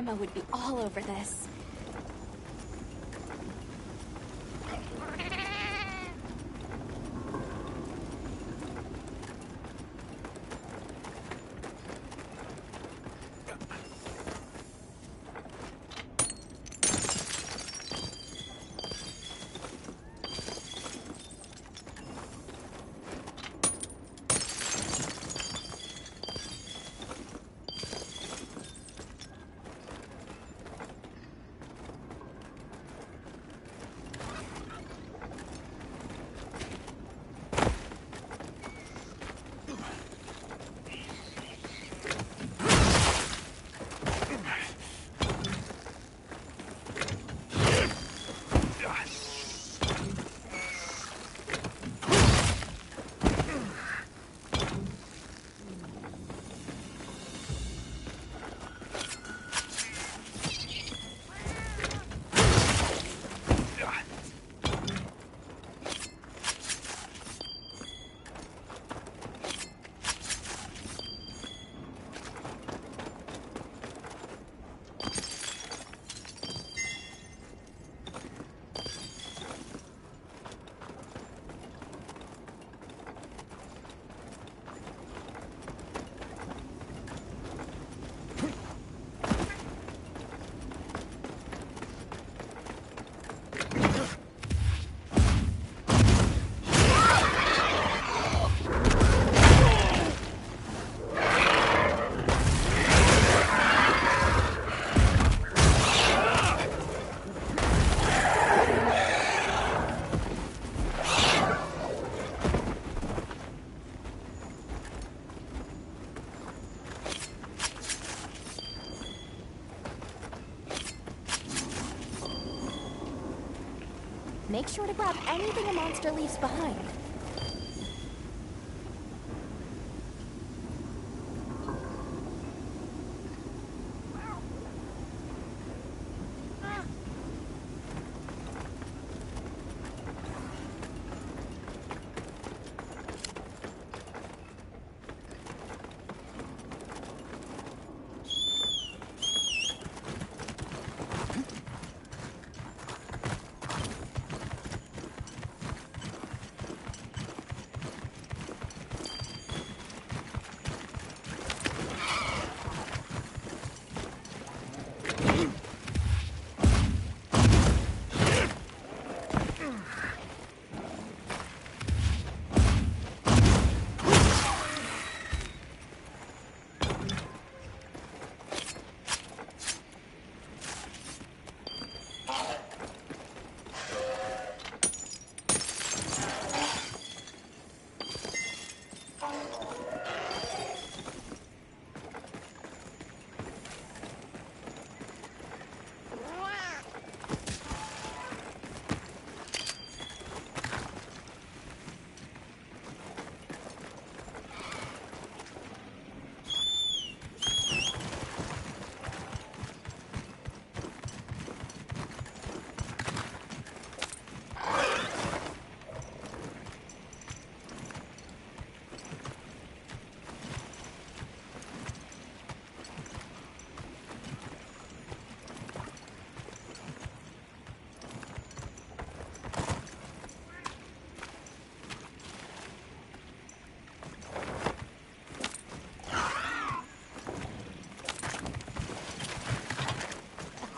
Emma would be all over this. Make sure to grab anything a monster leaves behind.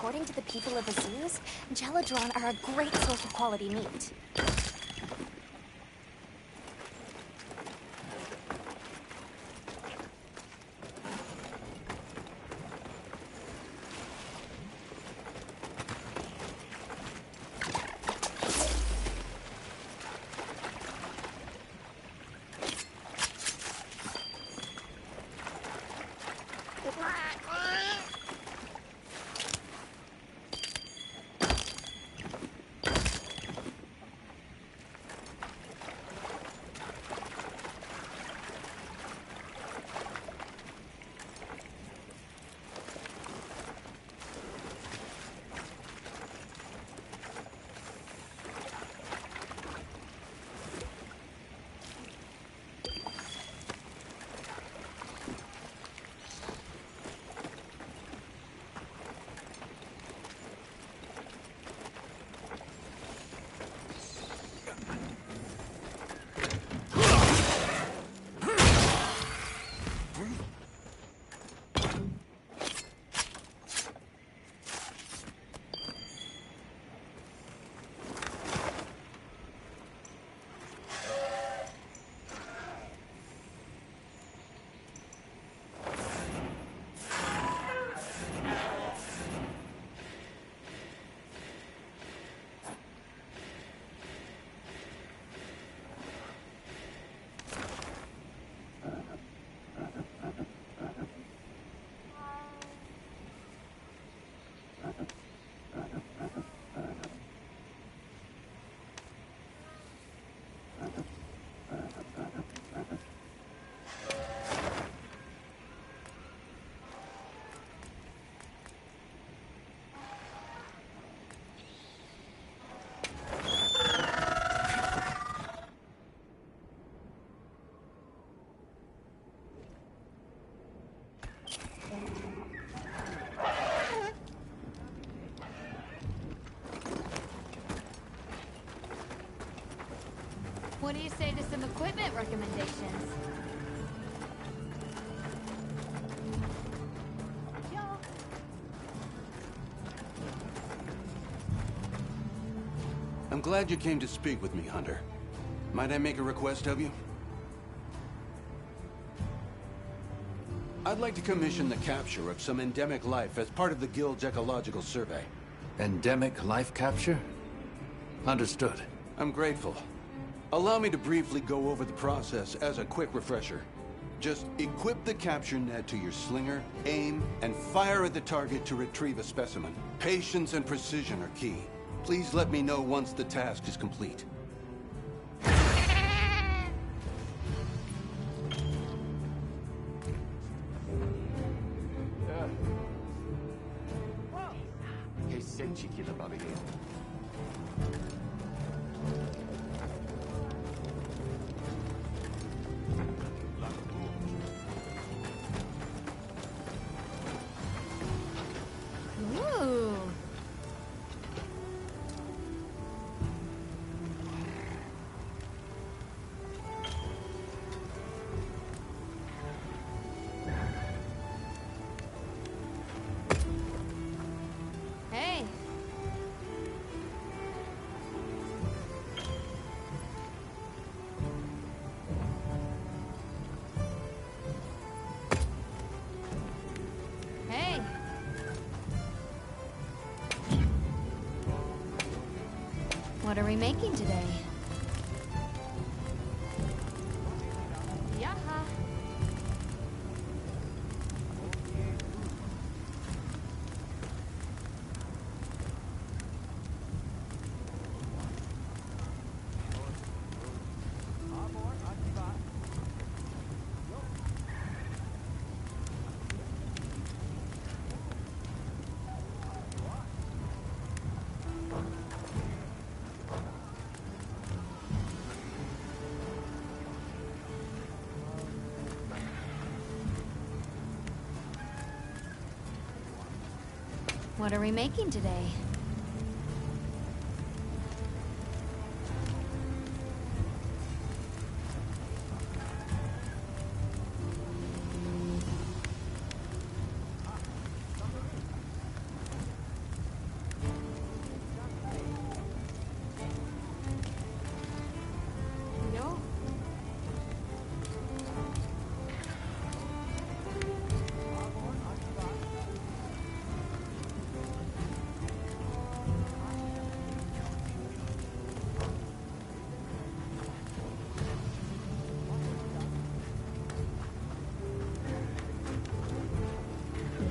According to the people of Azuz, Jeladron are a great source of quality meat. What do you say to some equipment recommendations? I'm glad you came to speak with me, Hunter. Might I make a request of you? I'd like to commission the capture of some endemic life as part of the Guild's ecological survey. Endemic life capture? Understood. I'm grateful. Allow me to briefly go over the process as a quick refresher. Just equip the capture net to your slinger, aim, and fire at the target to retrieve a specimen. Patience and precision are key. Please let me know once the task is complete. Che senti chi la baviglia? Ooh. Hey. Hey. What are we making today? Yaha. What are we making today? No.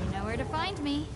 You know where to find me.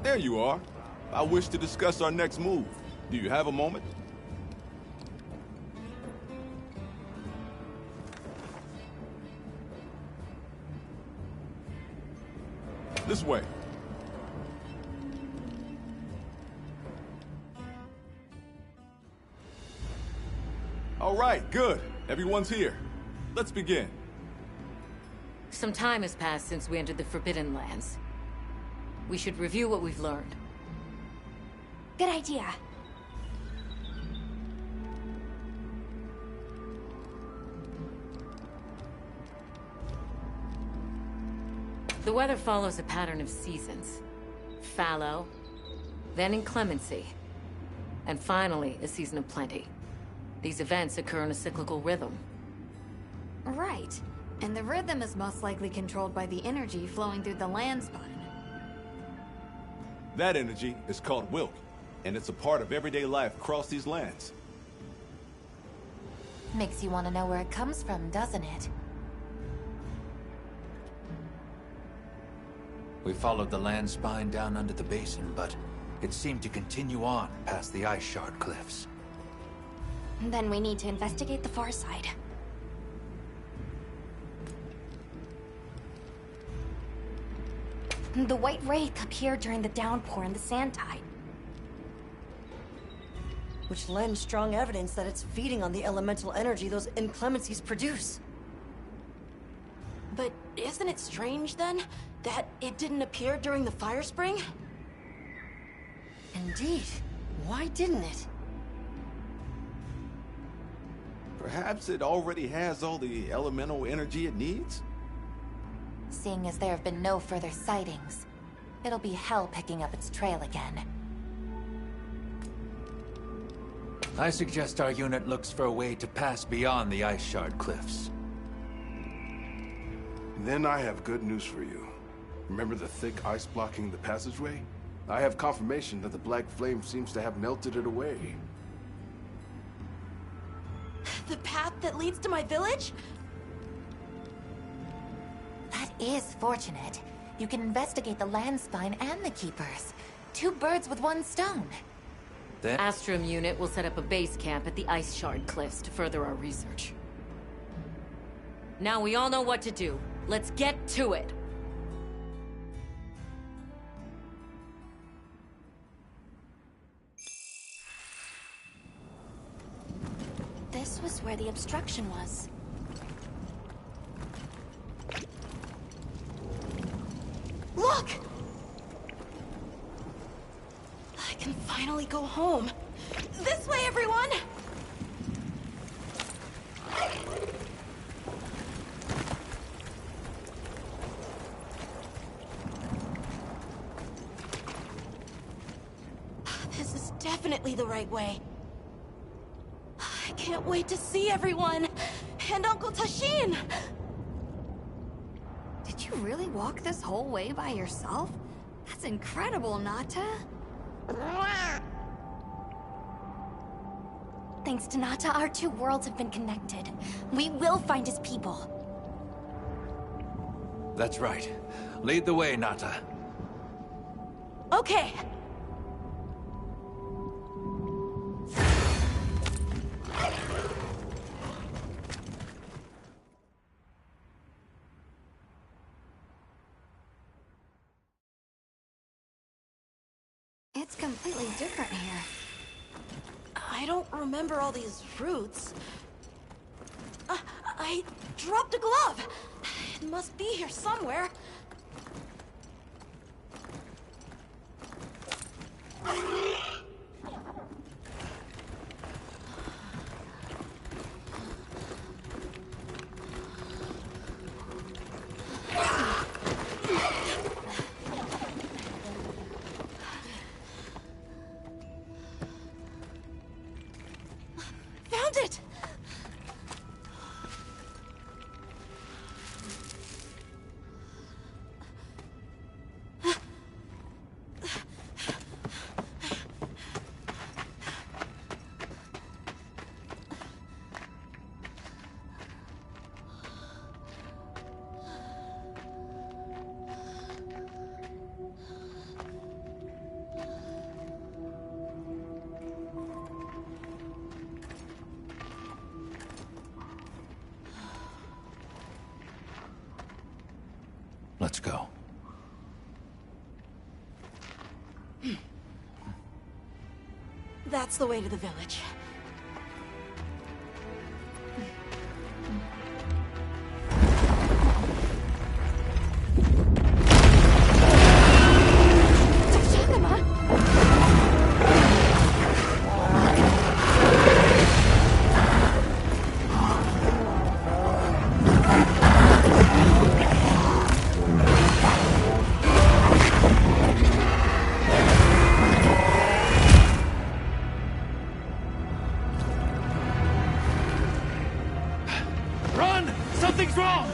There you are. I wish to discuss our next move. Do you have a moment? This way. All right, good. Everyone's here. Let's begin. Some time has passed since we entered the Forbidden Lands. We should review what we've learned. Good idea. The weather follows a pattern of seasons. Fallow, then inclemency, and finally a season of plenty. These events occur in a cyclical rhythm. Right. And the rhythm is most likely controlled by the energy flowing through the land spine. That energy is called Wilk, and it's a part of everyday life across these lands. Makes you want to know where it comes from, doesn't it? We followed the land spine down under the basin, but it seemed to continue on past the ice shard cliffs. Then we need to investigate the far side. The White Wraith appeared during the downpour and the sand tide. Which lends strong evidence that it's feeding on the elemental energy those inclemencies produce. But isn't it strange, then, that it didn't appear during the Fire Spring? Indeed. Why didn't it? Perhaps it already has all the elemental energy it needs? Seeing as there have been no further sightings, it'll be hell picking up its trail again. I suggest our unit looks for a way to pass beyond the ice shard cliffs. Then I have good news for you. Remember the thick ice blocking the passageway? I have confirmation that the Black Flame seems to have melted it away. The path that leads to my village? That is fortunate. You can investigate the land spine and the Keepers. 2 birds with 1 stone. Then Astrum unit will set up a base camp at the Ice Shard Cliffs to further our research. Now we all know what to do. Let's get to it! This was where the obstruction was. Look! I can finally go home. This way, everyone! This is definitely the right way. I can't wait to see everyone! And Uncle Tashin! Did you really walk this whole way by yourself? That's incredible, Nata. Thanks to Nata, our 2 worlds have been connected. We will find his people. that's right. Lead the way, Nata. Okay. It's completely different here. I don't remember all these roots. I dropped a glove. It must be here somewhere. Found it! Let's go. That's the way to the village. Run! Something's wrong!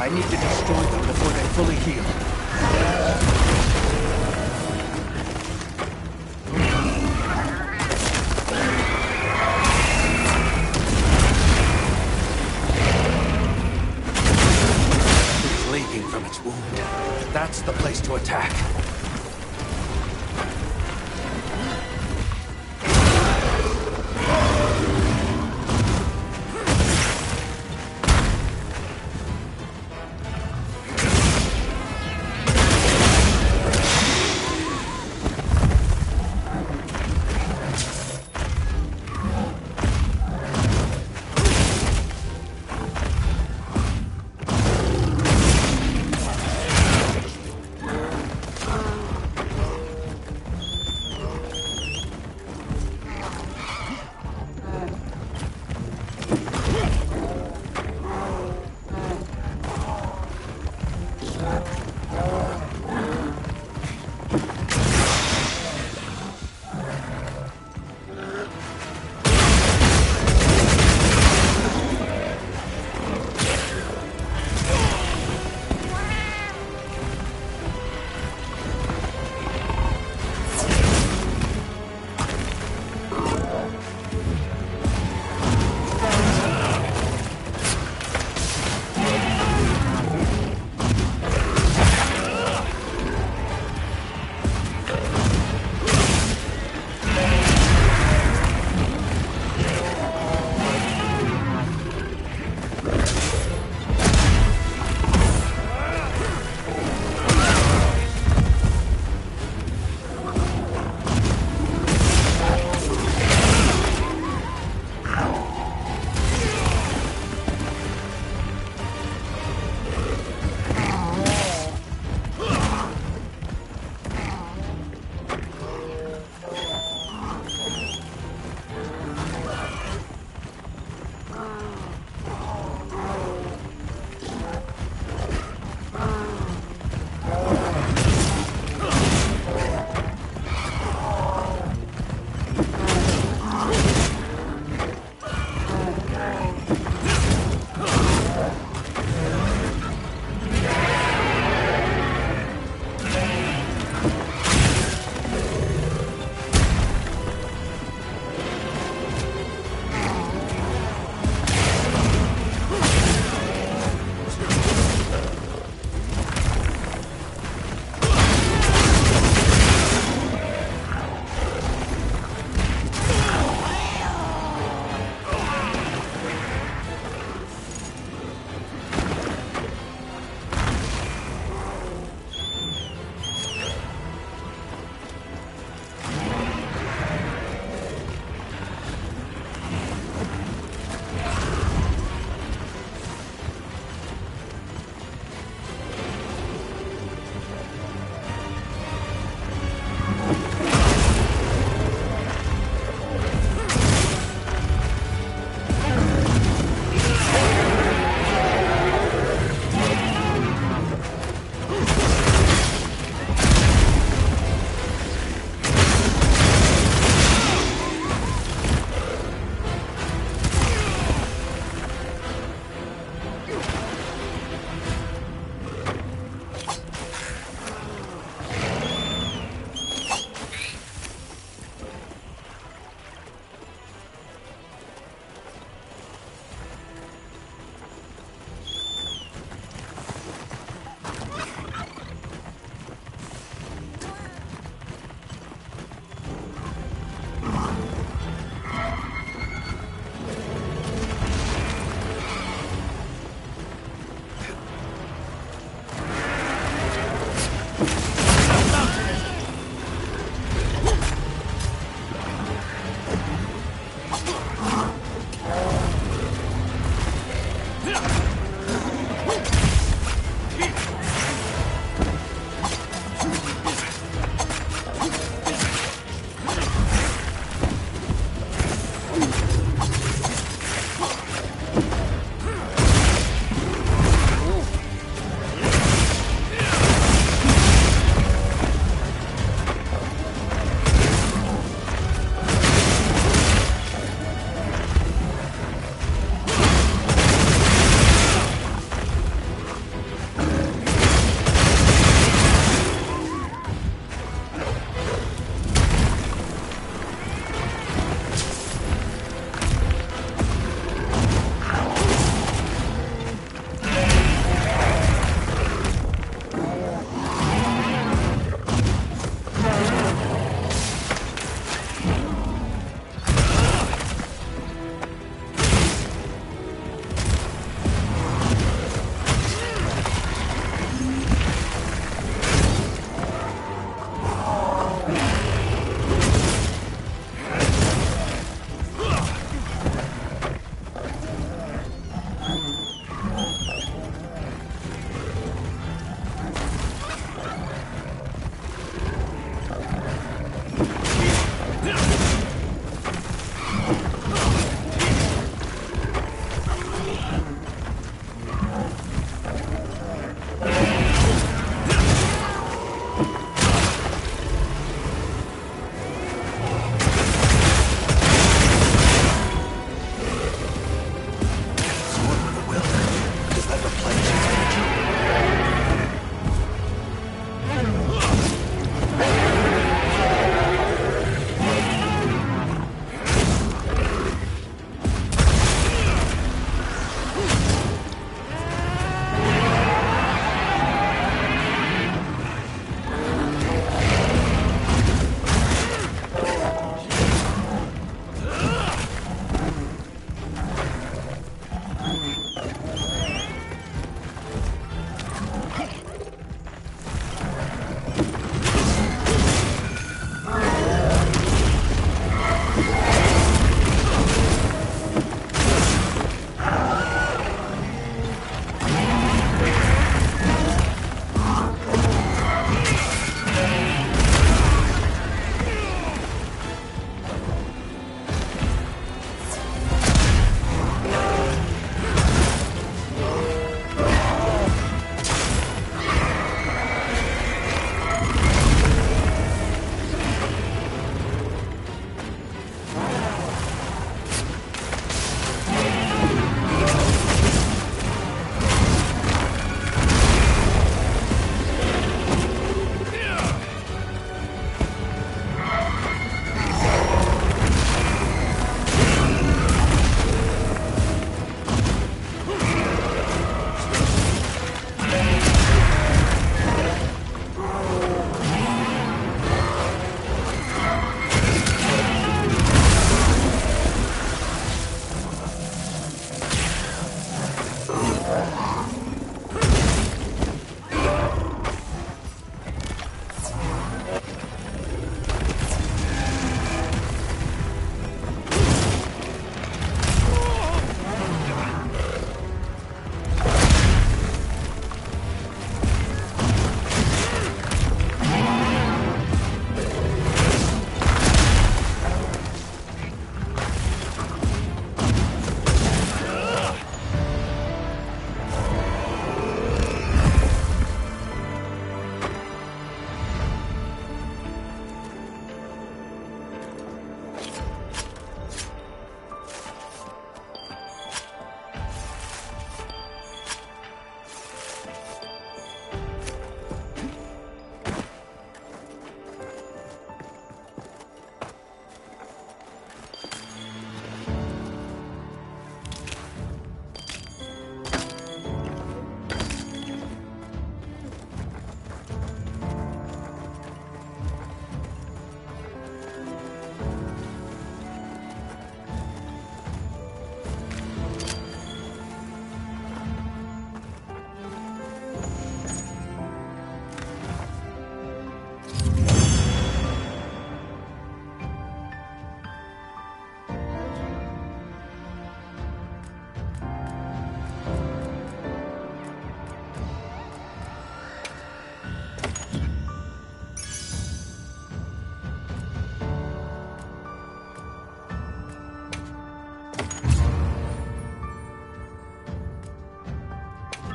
I need to destroy them before they fully heal. It's leaking from its wound. That's the place to attack.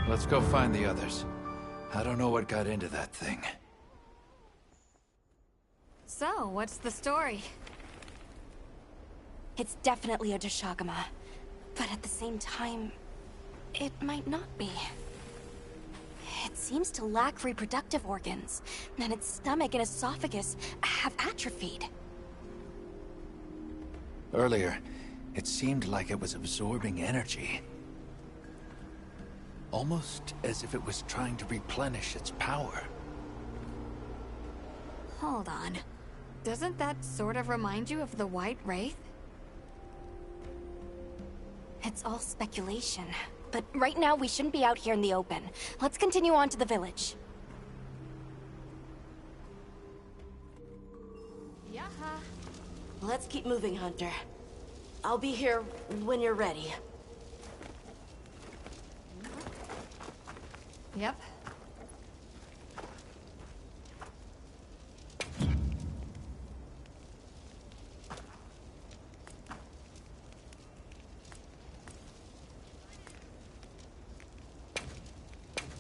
Let's go find the others. I don't know what got into that thing. So, what's the story? It's definitely a Deshagama. But at the same time, it might not be. It seems to lack reproductive organs, and its stomach and esophagus have atrophied. Earlier, it seemed like it was absorbing energy. Almost as if it was trying to replenish its power. Hold on. Doesn't that sort of remind you of the White Wraith? It's all speculation. But right now, we shouldn't be out here in the open. Let's continue on to the village. Yaha. Let's keep moving, Hunter. I'll be here when you're ready. Yep.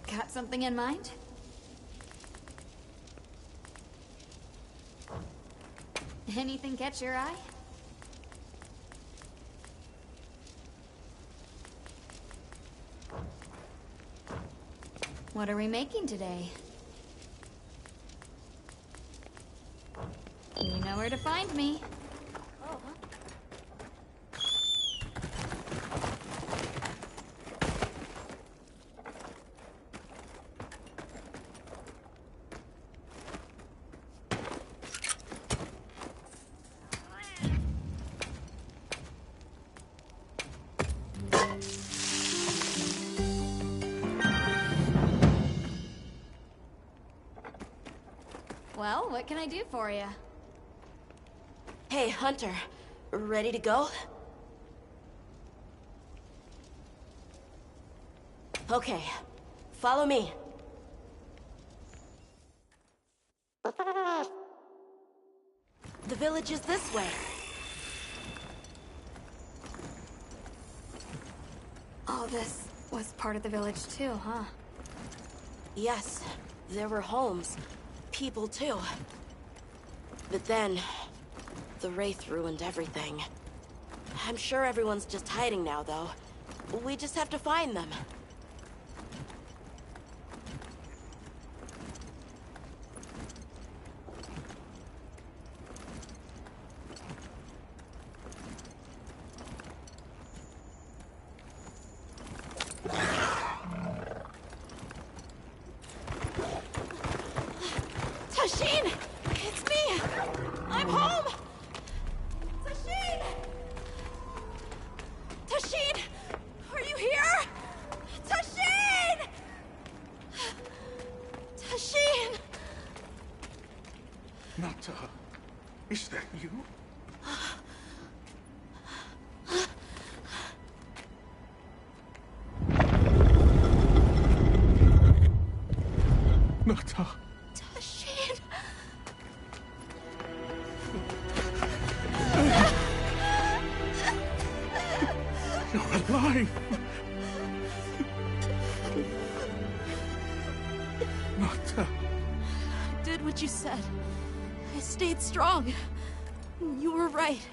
Got something in mind? Anything catch your eye? What are we making today? You know where to find me. Well, what can I do for you? Hey, Hunter. Ready to go? Okay. Follow me. The village is this way. All this was part of the village too, huh? Yes, there were homes. People too. But then, the Wraith ruined everything. I'm sure everyone's just hiding now, though. We just have to find them. Tasheen! It's me! I'm home! Tasheen! Tasheen! Are you here? Tasheen! Tasheen! Nata, is that you? Nata. Tasheen! You're alive! Nata. I did what you said. I stayed strong. You were right.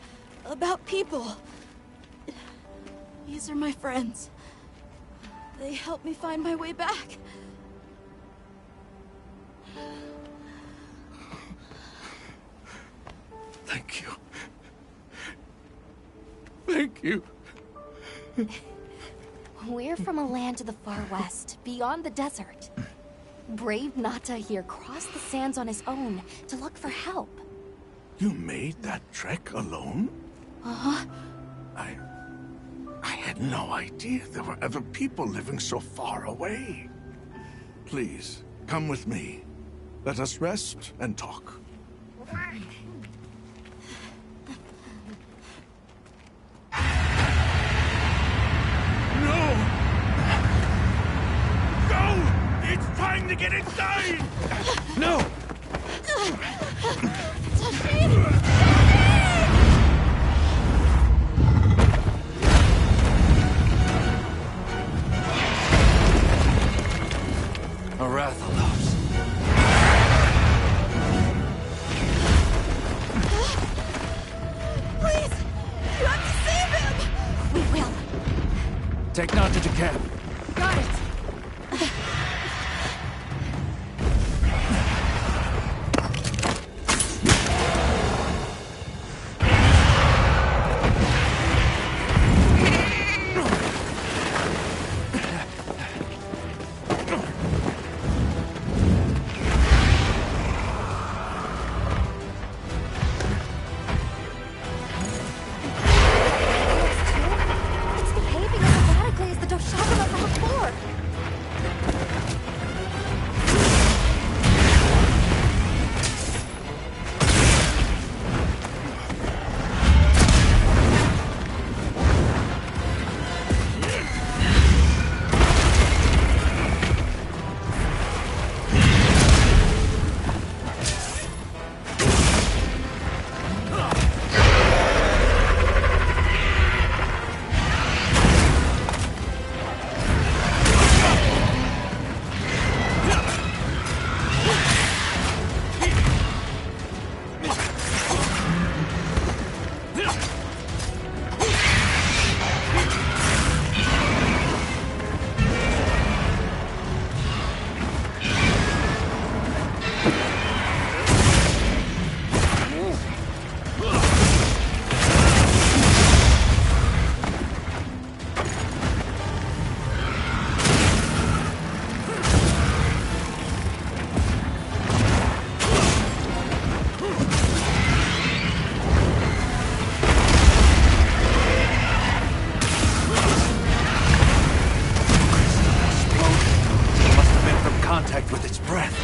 About people. These are my friends. They helped me find my way back. Thank you. Thank you. We're from a land to the far west, beyond the desert. Brave Nata here crossed the sands on his own to look for help. You made that trek alone? Uh-huh. I had no idea there were other people living so far away. Please, come with me. Let us rest and talk. No! Go! It's trying to get inside! No! Rathalos. Please! You have to save him! We will. Take Nata to camp. Got it! It's behaving as erratically as the Doshagama from before. Must have been from contact with its breath.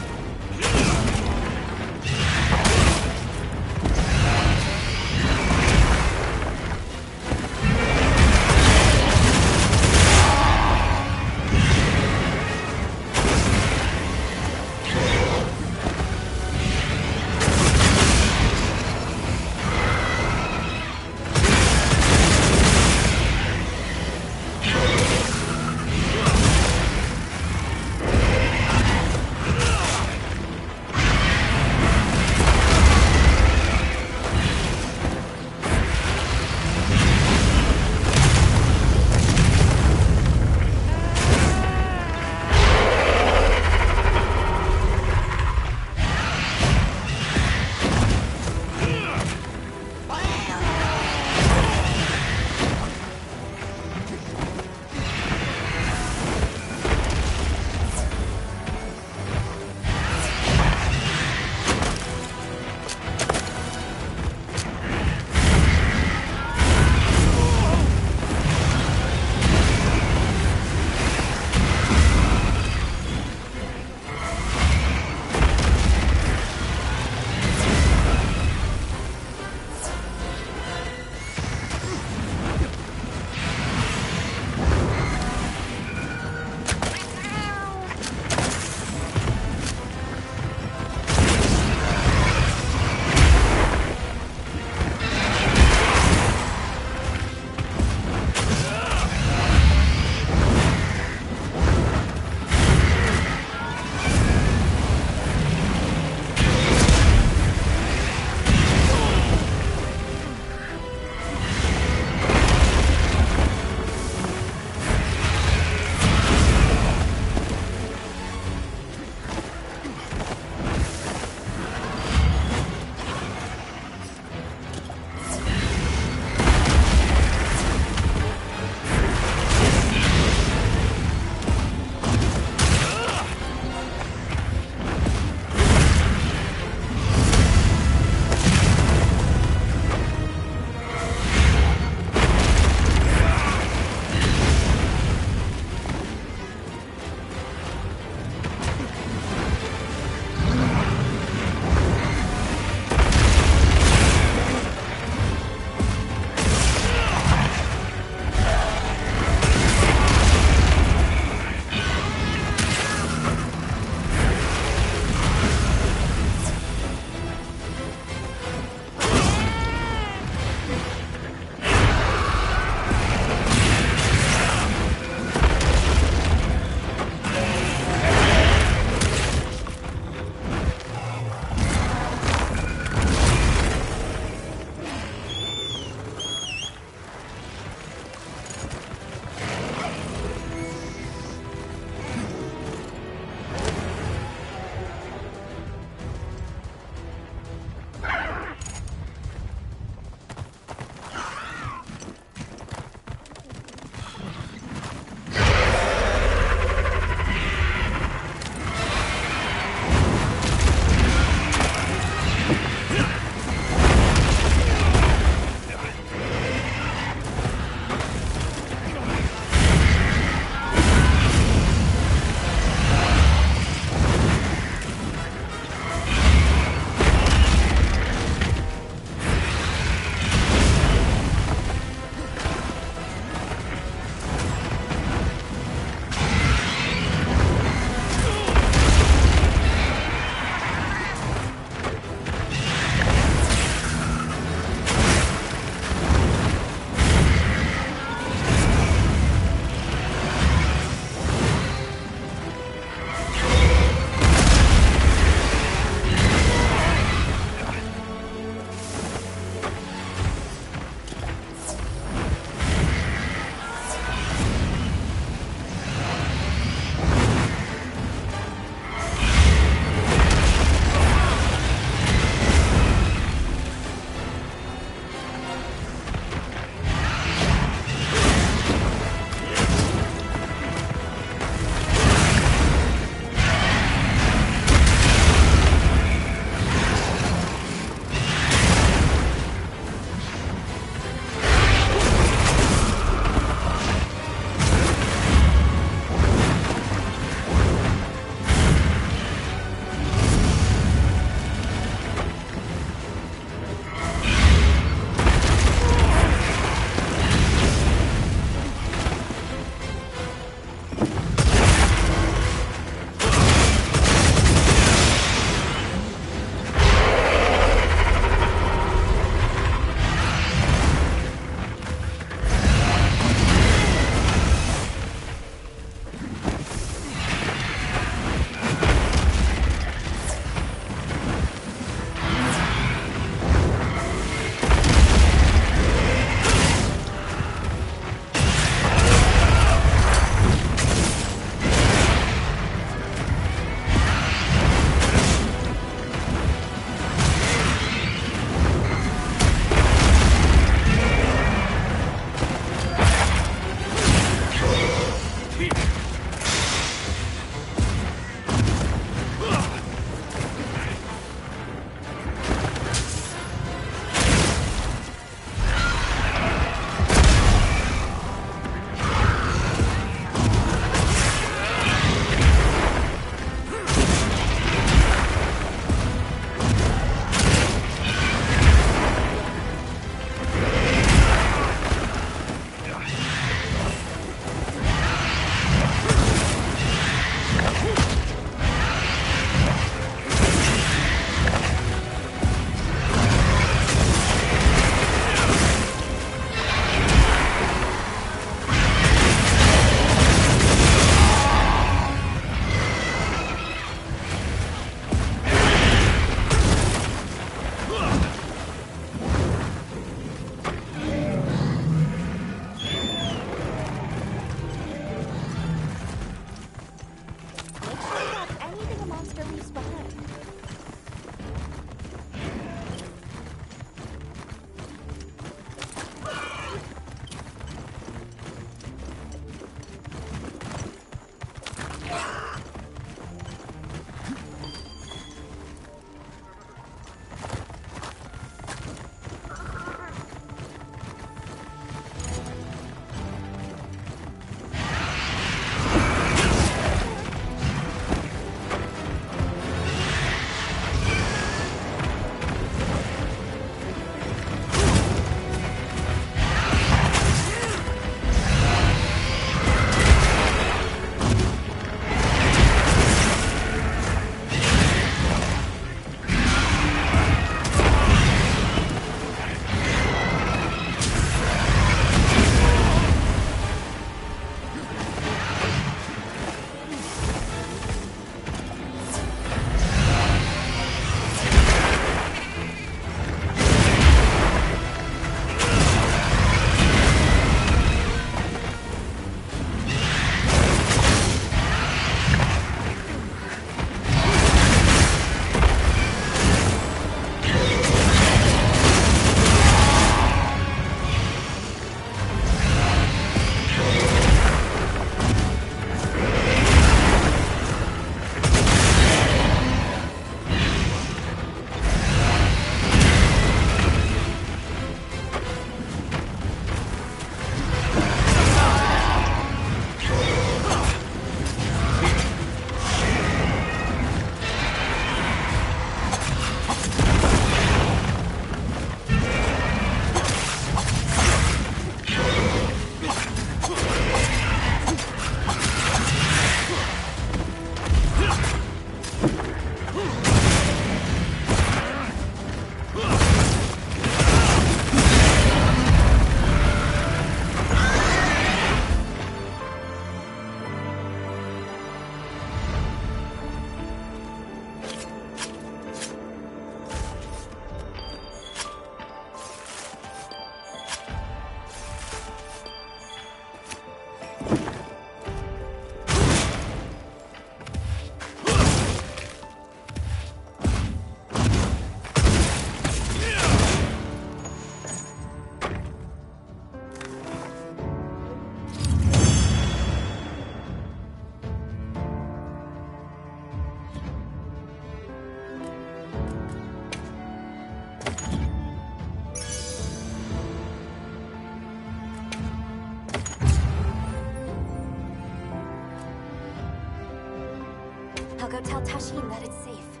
I'll go tell Tashin that it's safe.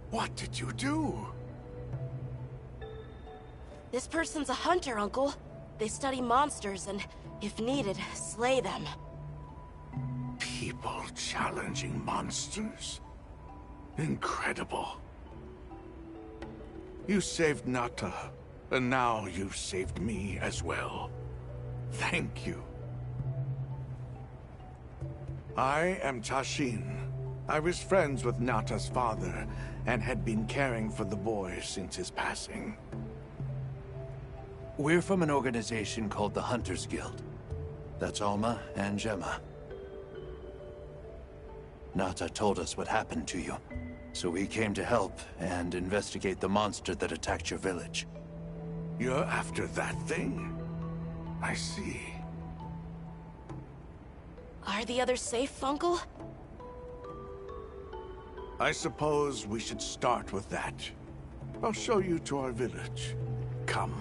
What did you do? This person's a hunter, Uncle. They study monsters and, if needed, slay them. People challenging monsters? Incredible. You saved Nata, and now you've saved me as well. Thank you. I am Tashin. I was friends with Nata's father, and had been caring for the boy since his passing. We're from an organization called the Hunters Guild. That's Alma and Gemma. Nata told us what happened to you, so we came to help and investigate the monster that attacked your village. You're after that thing? I see. Are the others safe, Uncle? I suppose we should start with that. I'll show you to our village. Come.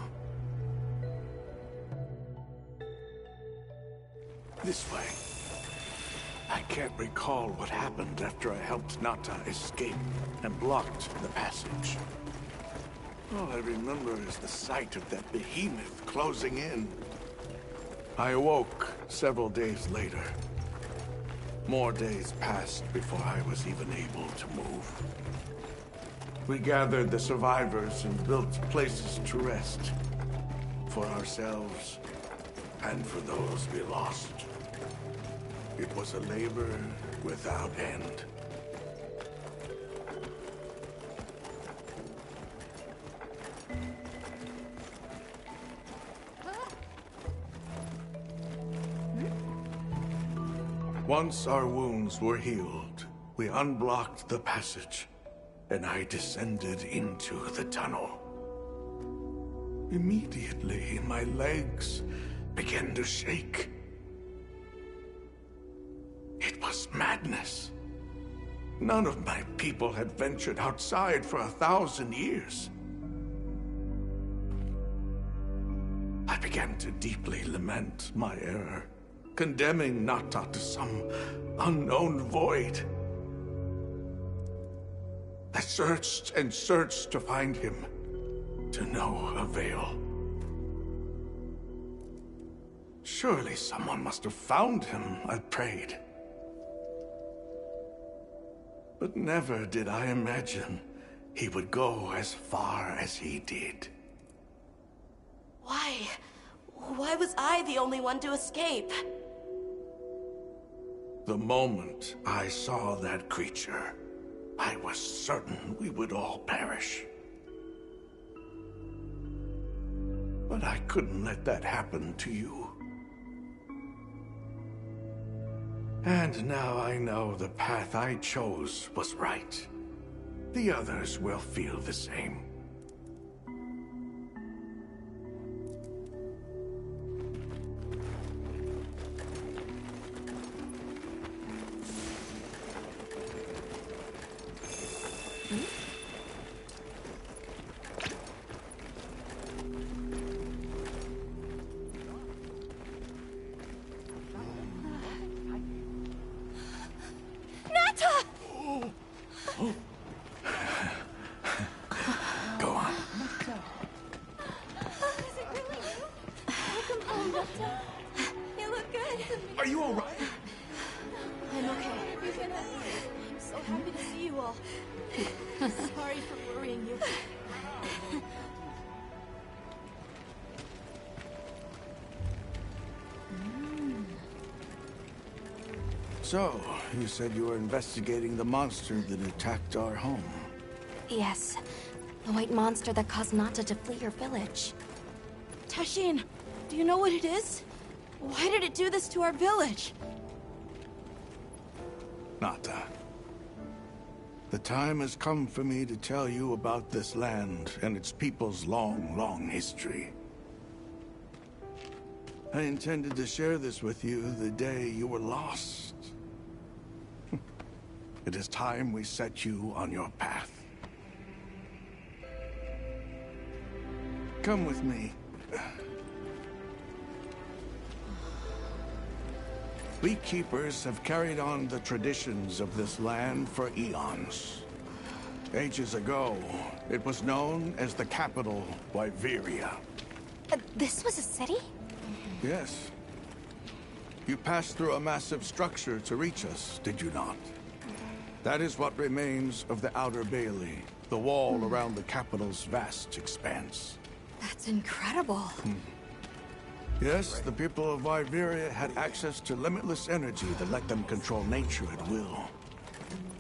This way. I can't recall what happened after I helped Nata escape and blocked the passage. All I remember is the sight of that behemoth closing in. I awoke several days later. More days passed before I was even able to move. We gathered the survivors and built places to rest. For ourselves, and for those we lost. It was a labor without end. Once our wounds were healed, we unblocked the passage, and I descended into the tunnel. Immediately, my legs began to shake. It was madness. None of my people had ventured outside for 1,000 years. I began to deeply lament my error, condemning Nata to some unknown void. I searched and searched to find him, to no avail. Surely someone must have found him, I prayed. But never did I imagine he would go as far as he did. Why? Why was I the only one to escape? The moment I saw that creature, I was certain we would all perish. But I couldn't let that happen to you. And now I know the path I chose was right. The others will feel the same. Go on. You look good. Are you all right? I'm okay. I'm so happy to see you all. Sorry for worrying you. So, you said you were investigating the monster that attacked our home. Yes. The white monster that caused Nata to flee your village. Tashin, do you know what it is? Why did it do this to our village? Nata. The time has come for me to tell you about this land and its people's long, long history. I intended to share this with you the day you were lost. It is time we set you on your path. Come with me. We Keepers have carried on the traditions of this land for eons. Ages ago, it was known as the capital, Wyveria. This was a city? Yes. You passed through a massive structure to reach us, did you not? That is what remains of the Outer Bailey, the wall around the capital's vast expanse. That's incredible. Yes, the people of Wyveria had access to limitless energy that let them control nature at will.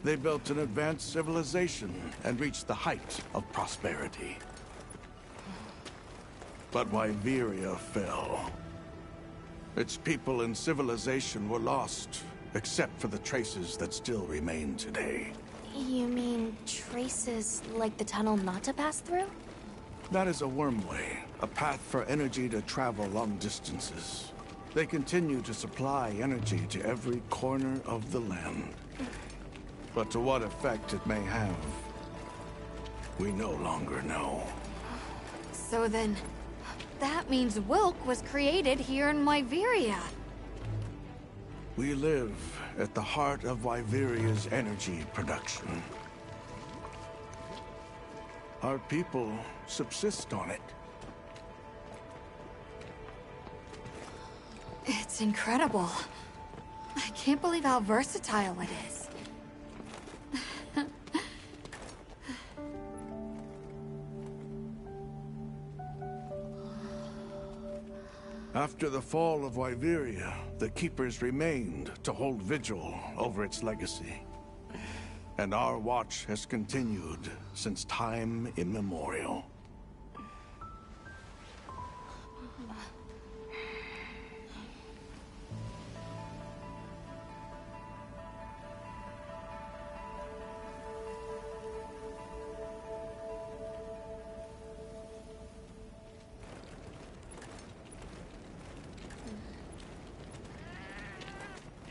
They built an advanced civilization and reached the height of prosperity. But Wyveria fell. Its people and civilization were lost, except for the traces that still remain today. You mean traces like the tunnel not to pass through? That is a wormway, a path for energy to travel long distances. They continue to supply energy to every corner of the land. But to what effect it may have, we no longer know. So then, that means Wilk was created here in Wyveria. We live at the heart of Wyveria's energy production. Our people subsist on it. It's incredible. I can't believe how versatile it is. After the fall of Wyveria, the Keepers remained to hold vigil over its legacy. And our watch has continued since time immemorial.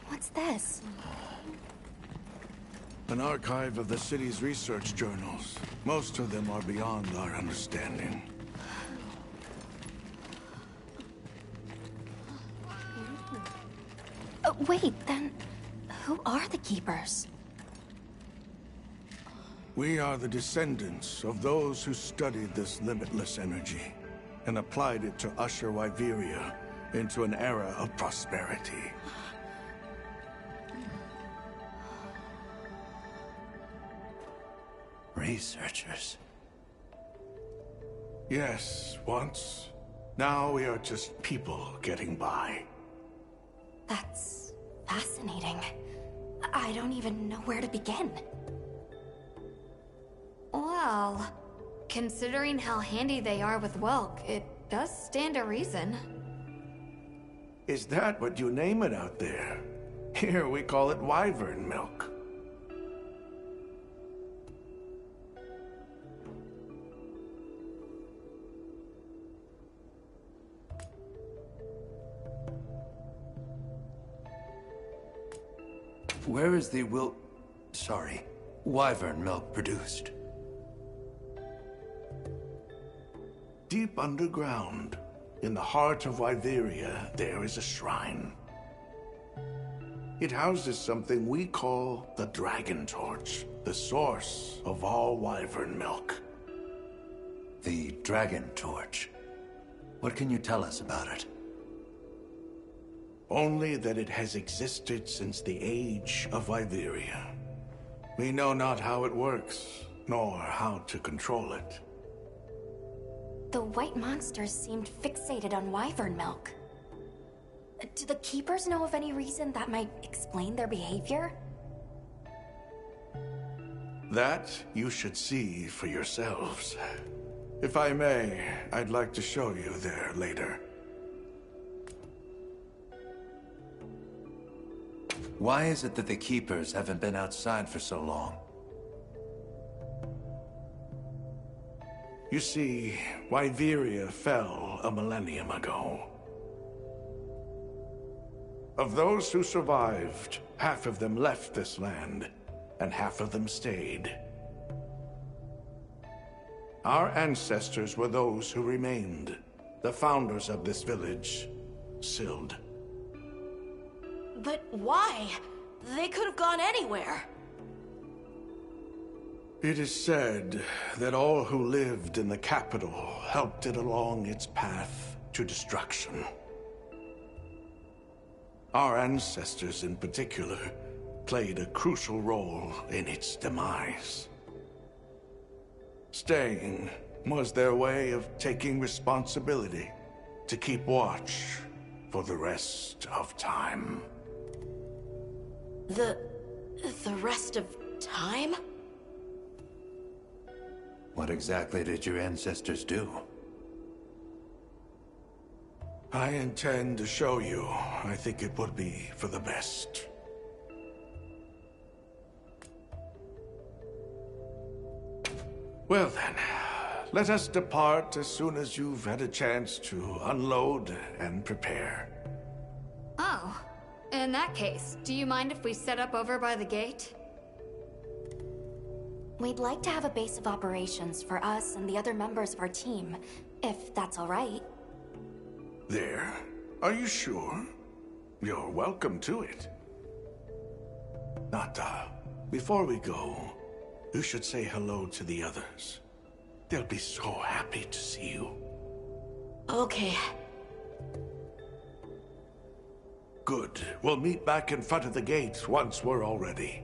What's this? An archive of the city's research journals. Most of them are beyond our understanding. Wait, then who are the Keepers? We are the descendants of those who studied this limitless energy and applied it to usher Wyveria into an era of prosperity. Researchers. Yes, once. Now we are just people getting by. That's fascinating. I don't even know where to begin. Well, considering how handy they are with Welk, it does stand to reason. Is that what you name it out there? Here we call it wyvern milk. Where is the wyvern milk produced? Deep underground, in the heart of Wyveria, there is a shrine. It houses something we call the Dragon Torch, the source of all wyvern milk. The Dragon Torch. What can you tell us about it? Only that it has existed since the age of Wyveria. We know not how it works, nor how to control it. The white monsters seemed fixated on wyvern milk. Do the Keepers know of any reason that might explain their behavior? That you should see for yourselves. If I may, I'd like to show you there later. Why is it that the Keepers haven't been outside for so long? You see, Wyveria fell a millennium ago. Of those who survived, half of them left this land, and half of them stayed. Our ancestors were those who remained, the founders of this village, Sild. But why? They could have gone anywhere. It is said that all who lived in the capital helped it along its path to destruction. Our ancestors in particular played a crucial role in its demise. Staying was their way of taking responsibility to keep watch for the rest of time. The rest of time? What exactly did your ancestors do? I intend to show you. I think it would be for the best. Well then, let us depart as soon as you've had a chance to unload and prepare. Oh, in that case, do you mind if we set up over by the gate? We'd like to have a base of operations for us and the other members of our team, if that's all right. There? Are you sure? You're welcome to it. Nata, before we go, you should say hello to the others. They'll be so happy to see you. Okay. Good. We'll meet back in front of the gate once we're all ready.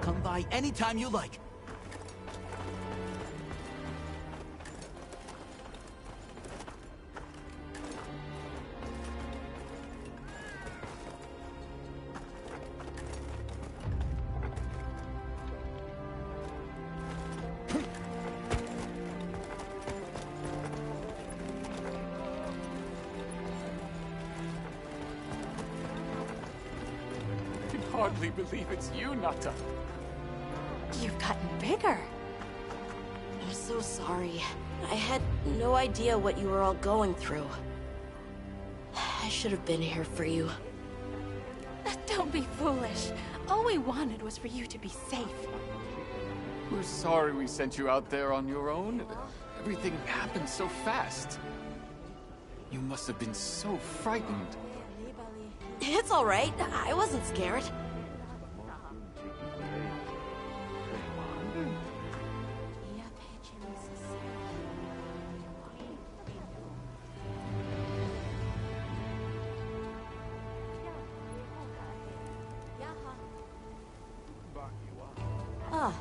Come by anytime you like. I can hardly believe it's you, Nata. You've gotten bigger. I'm so sorry. I had no idea what you were all going through. I should have been here for you. Don't be foolish. All we wanted was for you to be safe. We're sorry we sent you out there on your own. Everything happened so fast. You must have been so frightened. It's all right. I wasn't scared. Ah.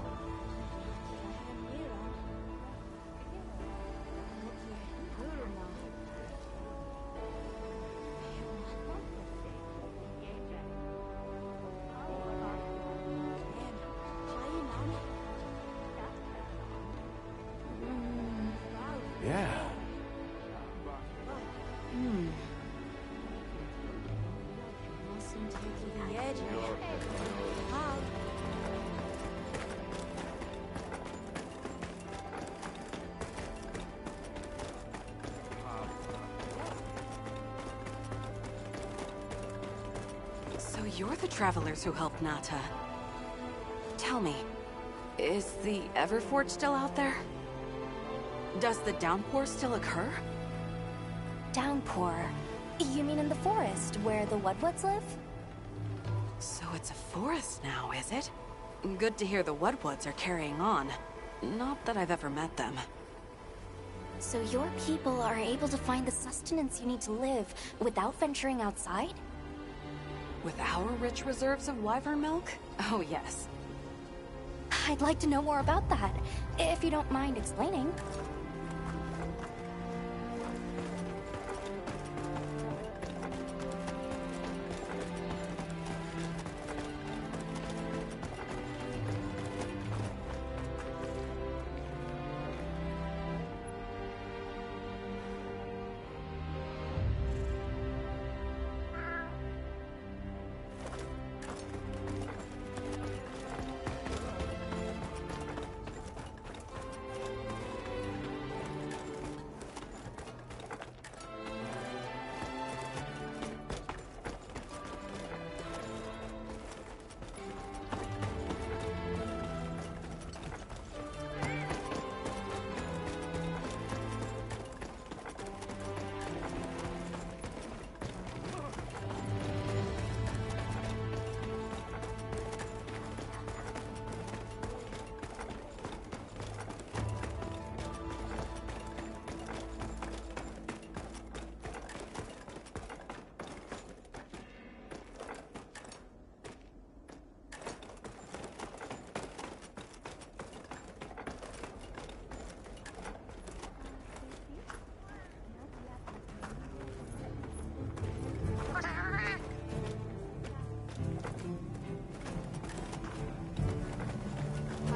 you're the travelers who helped Nata. Tell me, is the Everforge still out there? Does the downpour still occur? Downpour? You mean in the forest, where the Woodwoods live? So it's a forest now, is it? Good to hear the Woodwoods are carrying on. Not that I've ever met them. So your people are able to find the sustenance you need to live without venturing outside? With our rich reserves of wyvern milk? Oh, yes. I'd like to know more about that, if you don't mind explaining.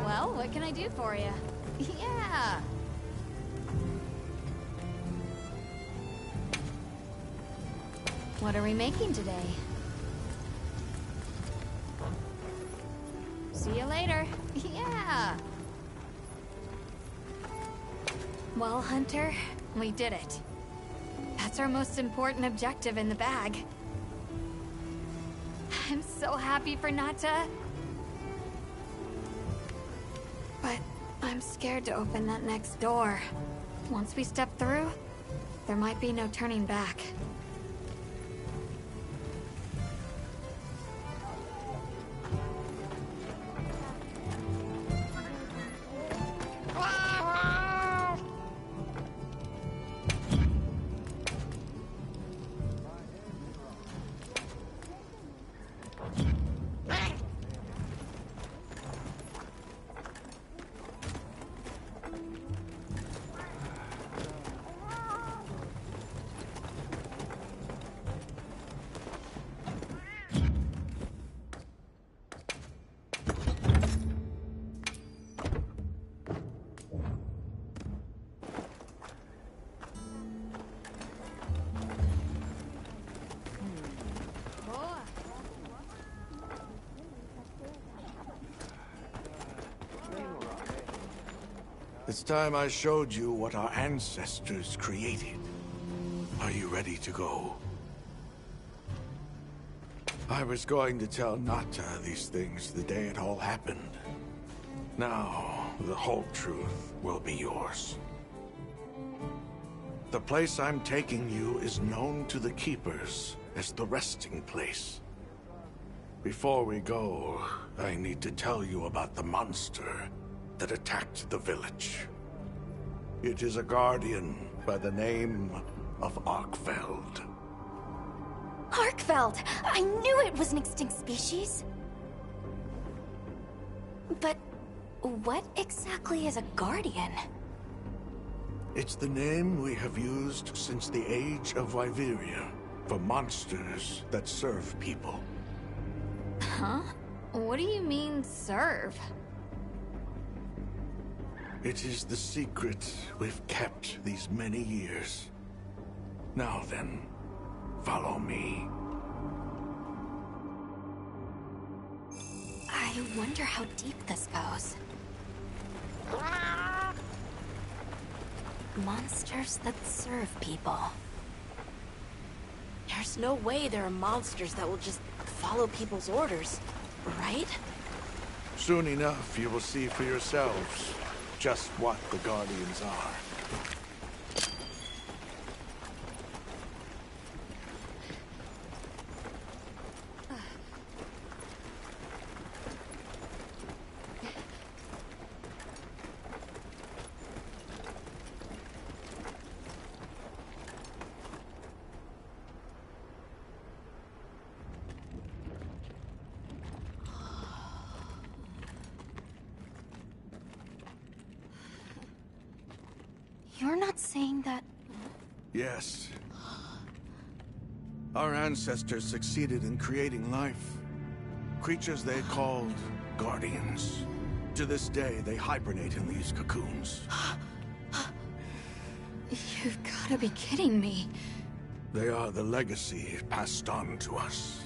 Well, what can I do for you? Yeah! What are we making today? See you later. Yeah! Well, Hunter, we did it. That's our most important objective in the bag. I'm so happy for Nata. But I'm scared to open that next door. Once we step through, there might be no turning back. It's time I showed you what our ancestors created. Are you ready to go? I was going to tell Nata these things the day it all happened. Now, the whole truth will be yours. The place I'm taking you is known to the Keepers as the resting place. Before we go, I need to tell you about the monster that attacked the village. It is a guardian by the name of Arkfeld. Arkfeld! I knew it was an extinct species! But what exactly is a guardian? It's the name we have used since the age of Wyveria for monsters that serve people. Huh? What do you mean, serve? It is the secret we've kept these many years. Now then, follow me. I wonder how deep this goes. Monsters that serve people. There's no way there are monsters that will just follow people's orders, right? Soon enough, you will see for yourselves just what the Guardians are. You're not saying that... Yes. Our ancestors succeeded in creating life. Creatures they called Guardians. To this day, they hibernate in these cocoons. You've gotta be kidding me. They are the legacy passed on to us.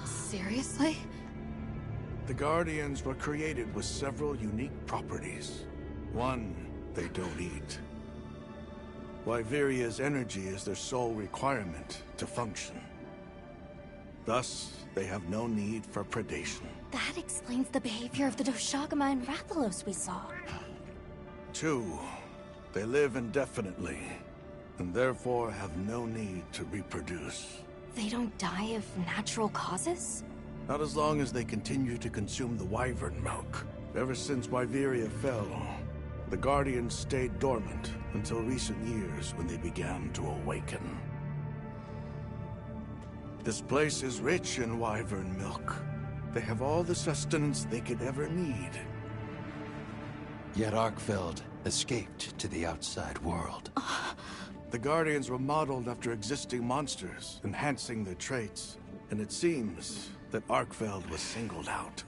Seriously? The Guardians were created with several unique properties. One, they don't eat. Wyveria's energy is their sole requirement to function. Thus, they have no need for predation. That explains the behavior of the Doshagama and Rathalos we saw. Two, they live indefinitely, and therefore have no need to reproduce. They don't die of natural causes? Not as long as they continue to consume the wyvern milk. Ever since Wyveria fell, the Guardians stayed dormant until recent years when they began to awaken. This place is rich in wyvern milk. They have all the sustenance they could ever need. Yet Arkfeld escaped to the outside world. The Guardians were modeled after existing monsters, enhancing their traits. And it seems that Arkfeld was singled out.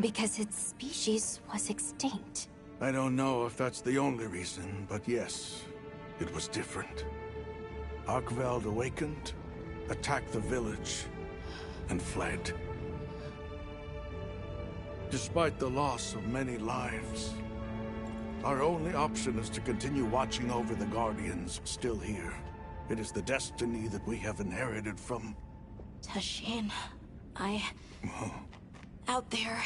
Because its species was extinct. I don't know if that's the only reason, but yes, it was different. Arkveld awakened, attacked the village, and fled. Despite the loss of many lives, our only option is to continue watching over the Guardians still here. It is the destiny that we have inherited from... Tashin, out there,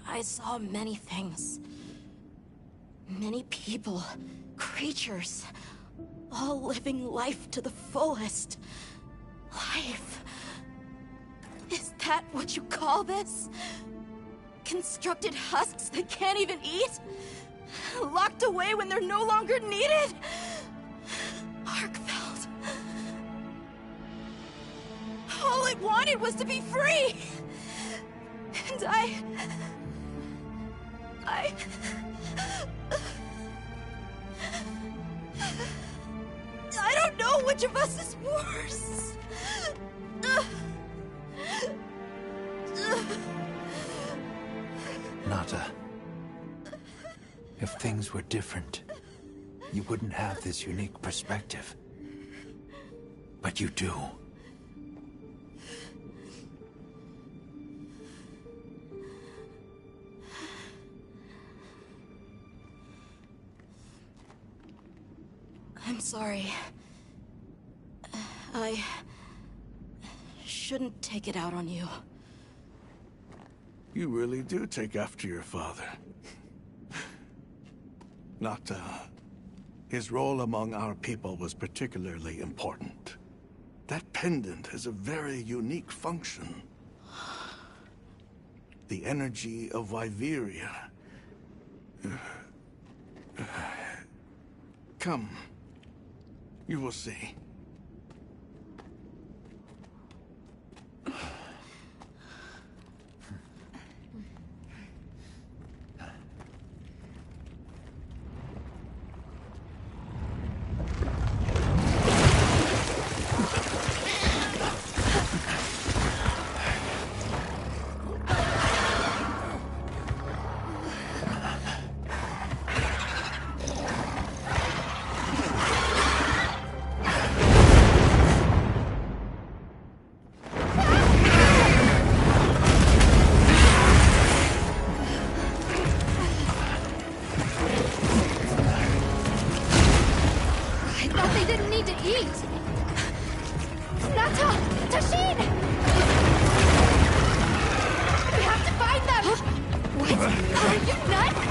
I saw many things. Many people, creatures, all living life to the fullest. Life. Is that what you call this? Constructed husks that can't even eat? Locked away when they're no longer needed? Arkfeld. All it wanted was to be free! And I don't know which of us is worse. Nata, if things were different, you wouldn't have this unique perspective. But you do. I'm sorry. I shouldn't take it out on you. You really do take after your father. Nata, his role among our people was particularly important. That pendant has a very unique function. The energy of Wyveria. Come. You will see. Nata! Tashin! We have to find them! What? Are you nuts?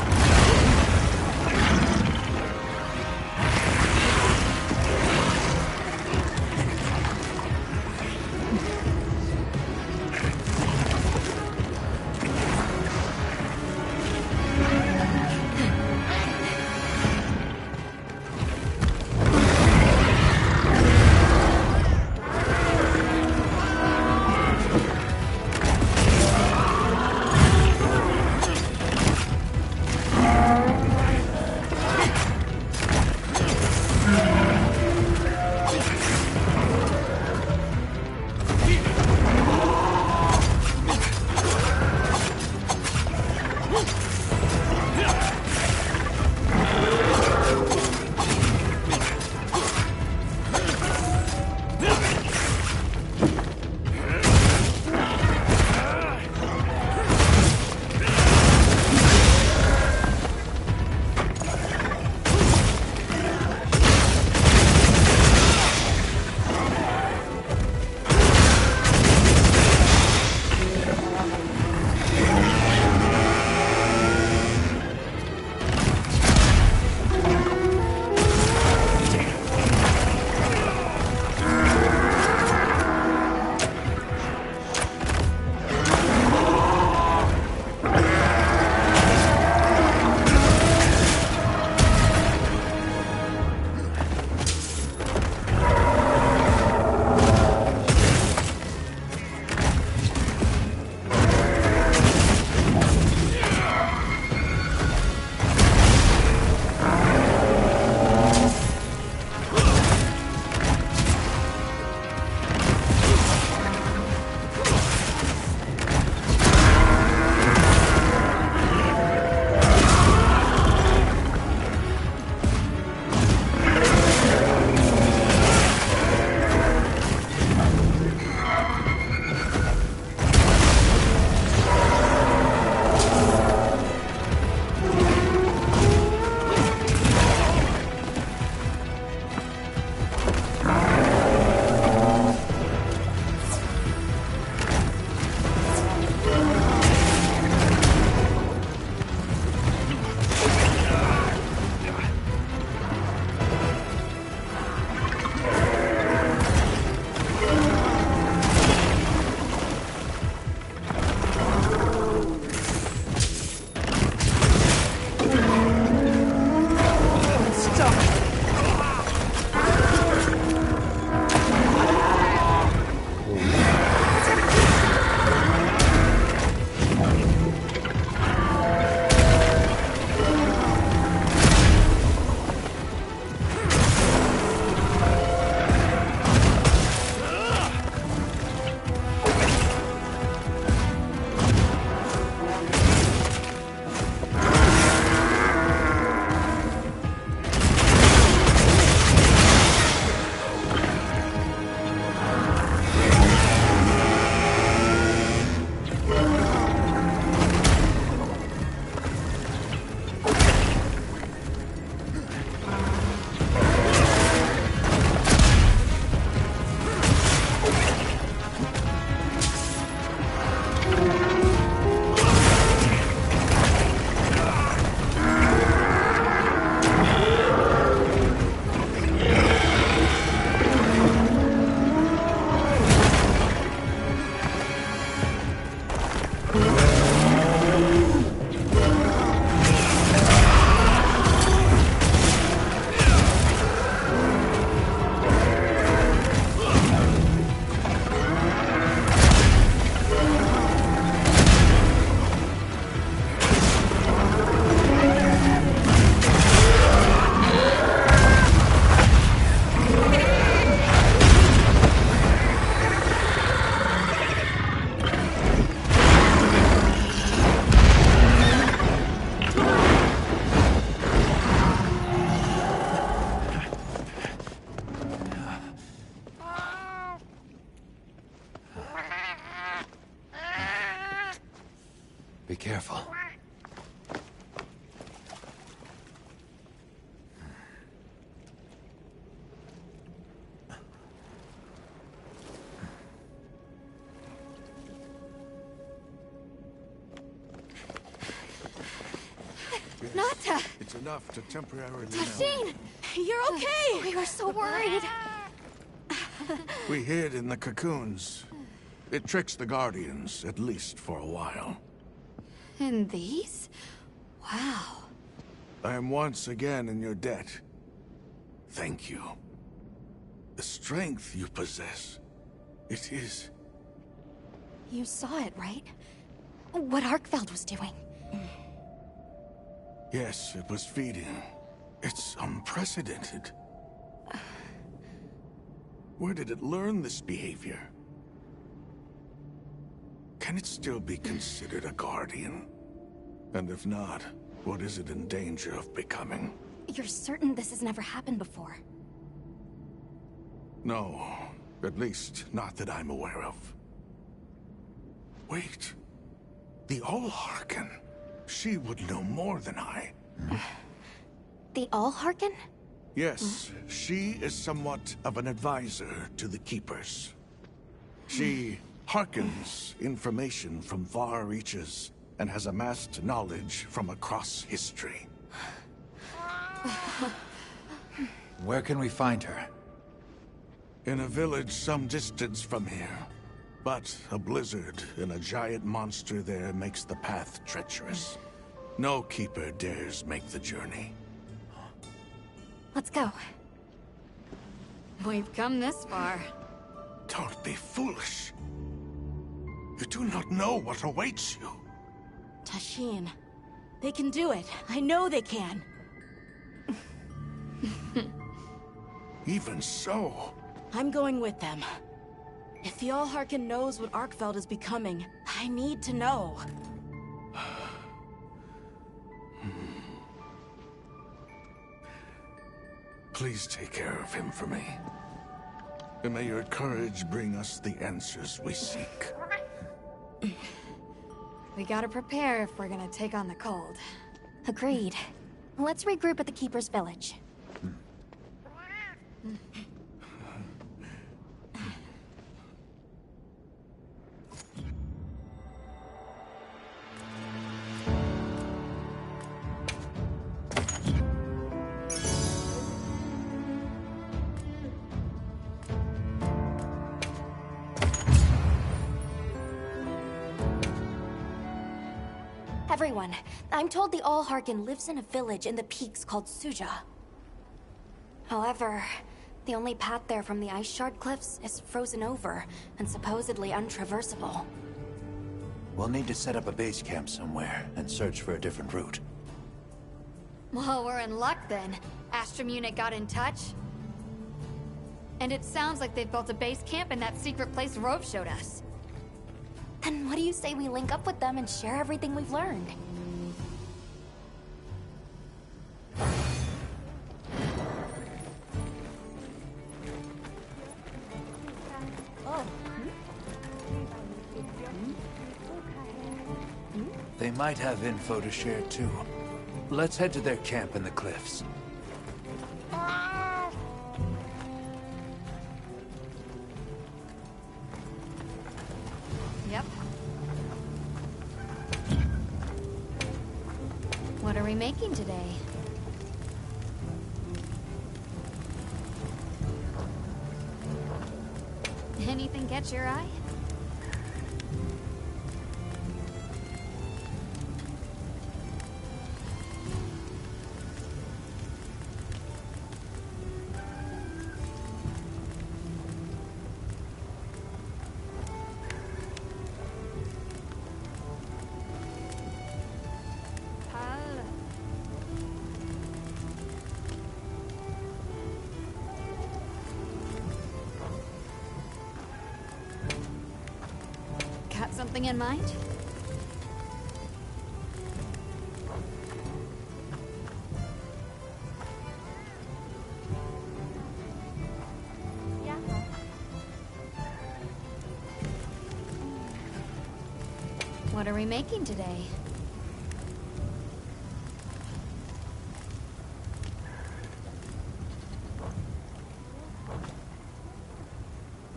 Nata! It's enough to temporarily Tasheen! You're okay! We were so worried. We hid in the cocoons. It tricks the Guardians, at least for a while. And these? Wow. I am once again in your debt. Thank you. The strength you possess, it is... You saw it, right? What Arkfeld was doing. Yes, it was feeding. It's unprecedented. Where did it learn this behavior? Can it still be considered a Guardian? And if not, what is it in danger of becoming? You're certain this has never happened before? No, at least not that I'm aware of. Wait, the Allharken. She would know more than I. The Allharken? Yes, she is somewhat of an advisor to the Keepers. She hearkens information from far reaches and has amassed knowledge from across history. Where can we find her? In a village some distance from here. But a blizzard and a giant monster there makes the path treacherous. No Keeper dares make the journey. Let's go. We've come this far. Don't be foolish. You do not know what awaits you. Tasheen, they can do it. I know they can. Even so... I'm going with them. If the Allharken knows what Arkfeld is becoming, I need to know. Please take care of him for me. And may your courage bring us the answers we seek. We gotta prepare if we're gonna take on the cold. Agreed. Let's regroup at the Keeper's village. Everyone, I'm told the Allharken lives in a village in the peaks called Suja. However, the only path there from the Ice Shard Cliffs is frozen over and supposedly untraversable. We'll need to set up a base camp somewhere and search for a different route. Well, we're in luck then. Astrum unit got in touch. And it sounds like they've built a base camp in that secret place Rove showed us. Then what do you say we link up with them and share everything we've learned? They might have info to share too. Let's head to their camp in the cliffs. Yep. What are we making today? Anything catch your eye? Got something in mind? Yeah. What are we making today?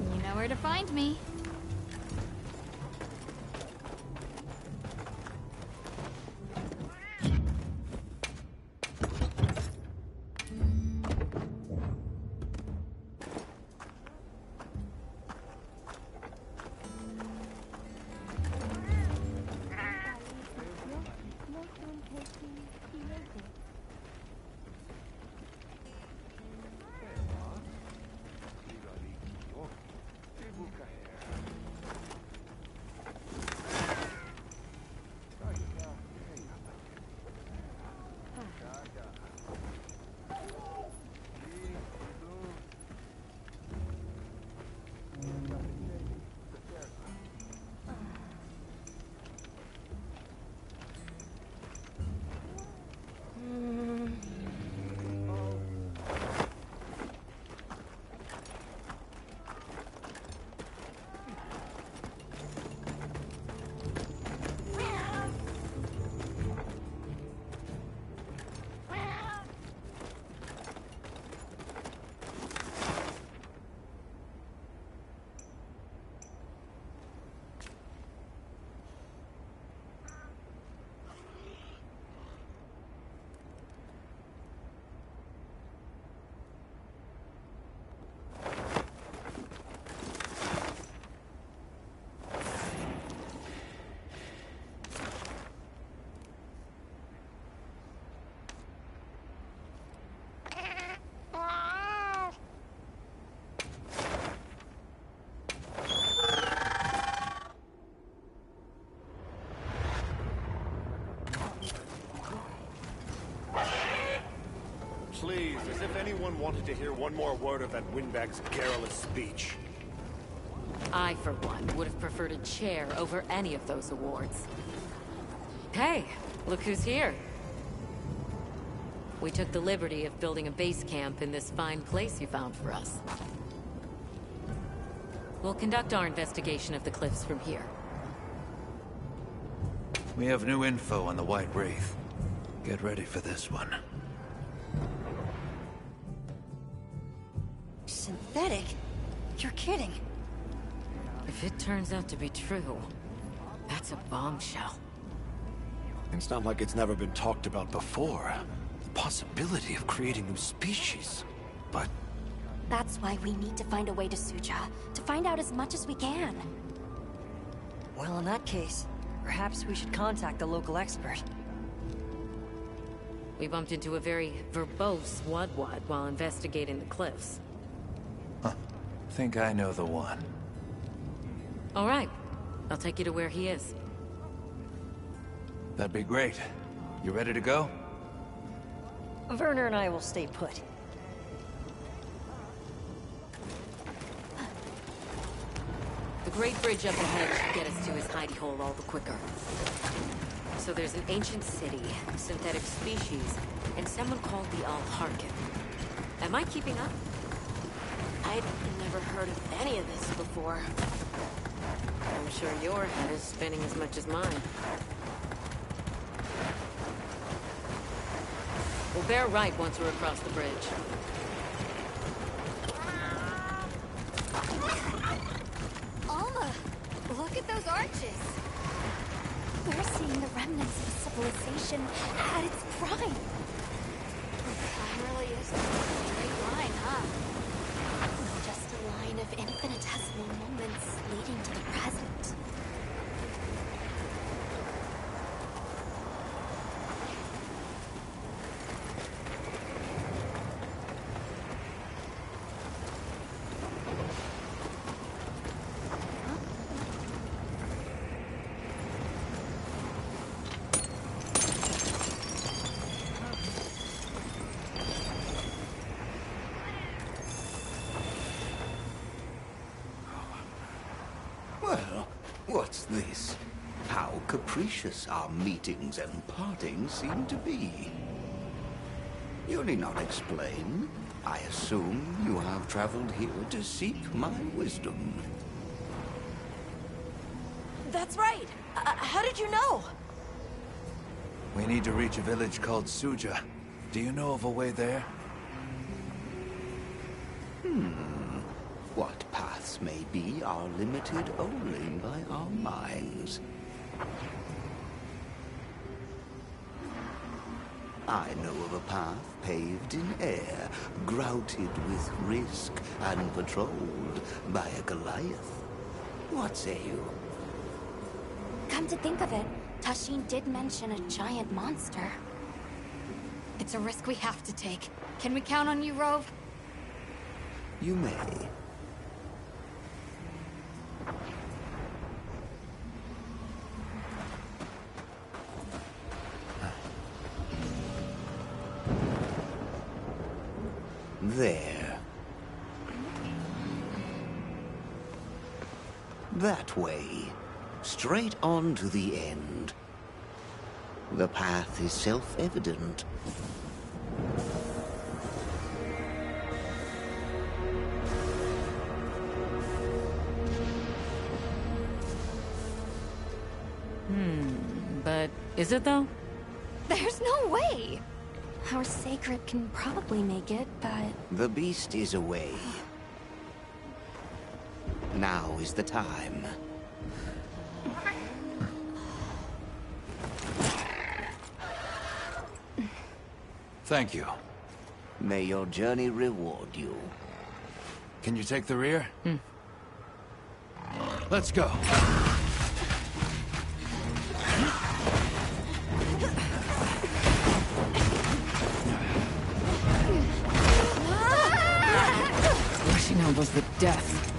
You know where to find me. Please, as if anyone wanted to hear one more word of that windbag's garrulous speech. I, for one, would have preferred a chair over any of those awards. Hey, look who's here. We took the liberty of building a base camp in this fine place you found for us. We'll conduct our investigation of the cliffs from here. We have new info on the White Wraith. Get ready for this one. Synthetic? You're kidding. If it turns out to be true, that's a bombshell. It's not like it's never been talked about before. The possibility of creating new species. But... That's why we need to find a way to Suja, to find out as much as we can. Well, in that case, perhaps we should contact the local expert. We bumped into a very verbose Wadwad while investigating the cliffs. Huh. Think I know the one. All right. I'll take you to where he is. That'd be great. You ready to go? Werner and I will stay put. The Great Bridge up ahead should get us to his hidey hole all the quicker. So there's an ancient city, synthetic species, and someone called the Al-Harkin. Am I keeping up? I'd never heard of any of this before. I'm sure your head is spinning as much as mine. We'll bear right once we're across the bridge. Alma, look at those arches. We're seeing the remnants of a civilization at its prime. Time really is just a straight line, huh? Just a line of infinitesimal moments leading to the present. Well, what's this? How capricious our meetings and partings seem to be. You need not explain. I assume you have traveled here to seek my wisdom. That's right. How did you know? We need to reach a village called Suja. Do you know of a way there? What paths may be are limited only by our minds. I know of a path paved in air, grouted with risk, and patrolled by a Goliath. What say you? Come to think of it, Tashin did mention a giant monster. It's a risk we have to take. Can we count on you, Rove? You may. There. That way. Straight on to the end. The path is self-evident. But is it though? There's no way! Our sacred can probably make it, but... The beast is away. Now is the time. Thank you. May your journey reward you. Can you take the rear? Let's go. Rushing elbows with death.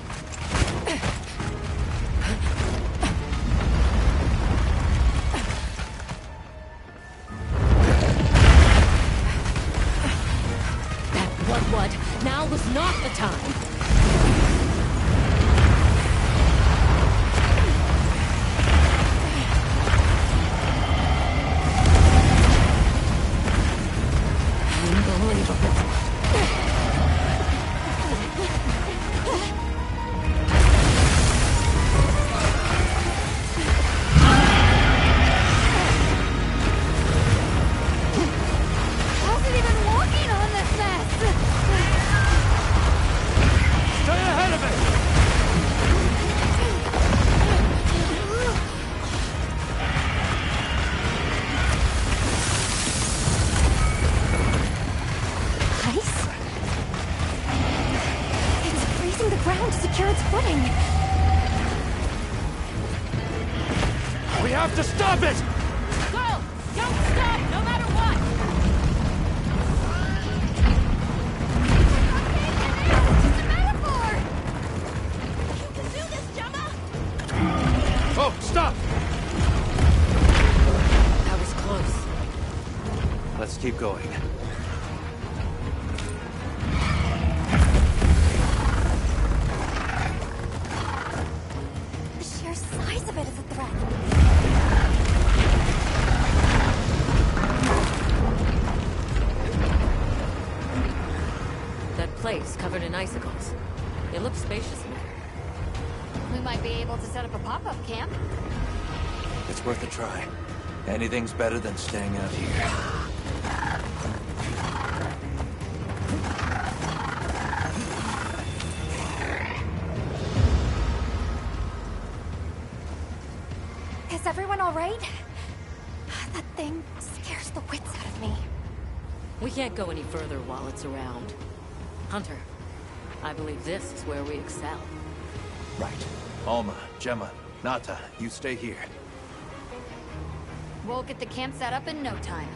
what? Now was not the time. How's it even walking on this mess? Stay ahead of it! Ice? It's freezing the ground to secure its footing. We have to stop it! Go! Don't stop, no matter what! Oh, stop! That was close. Let's keep going. The sheer size of it is a threat. That place covered in icicles. It looks spacious in there. We might be able to set up a pop-up camp. It's worth a try. Anything's better than staying out here. Is everyone all right? That thing scares the wits out of me. We can't go any further while it's around. Hunter, I believe this is where we excel. Right. Alma, Gemma, Nata, you stay here. We'll get the camp set up in no time.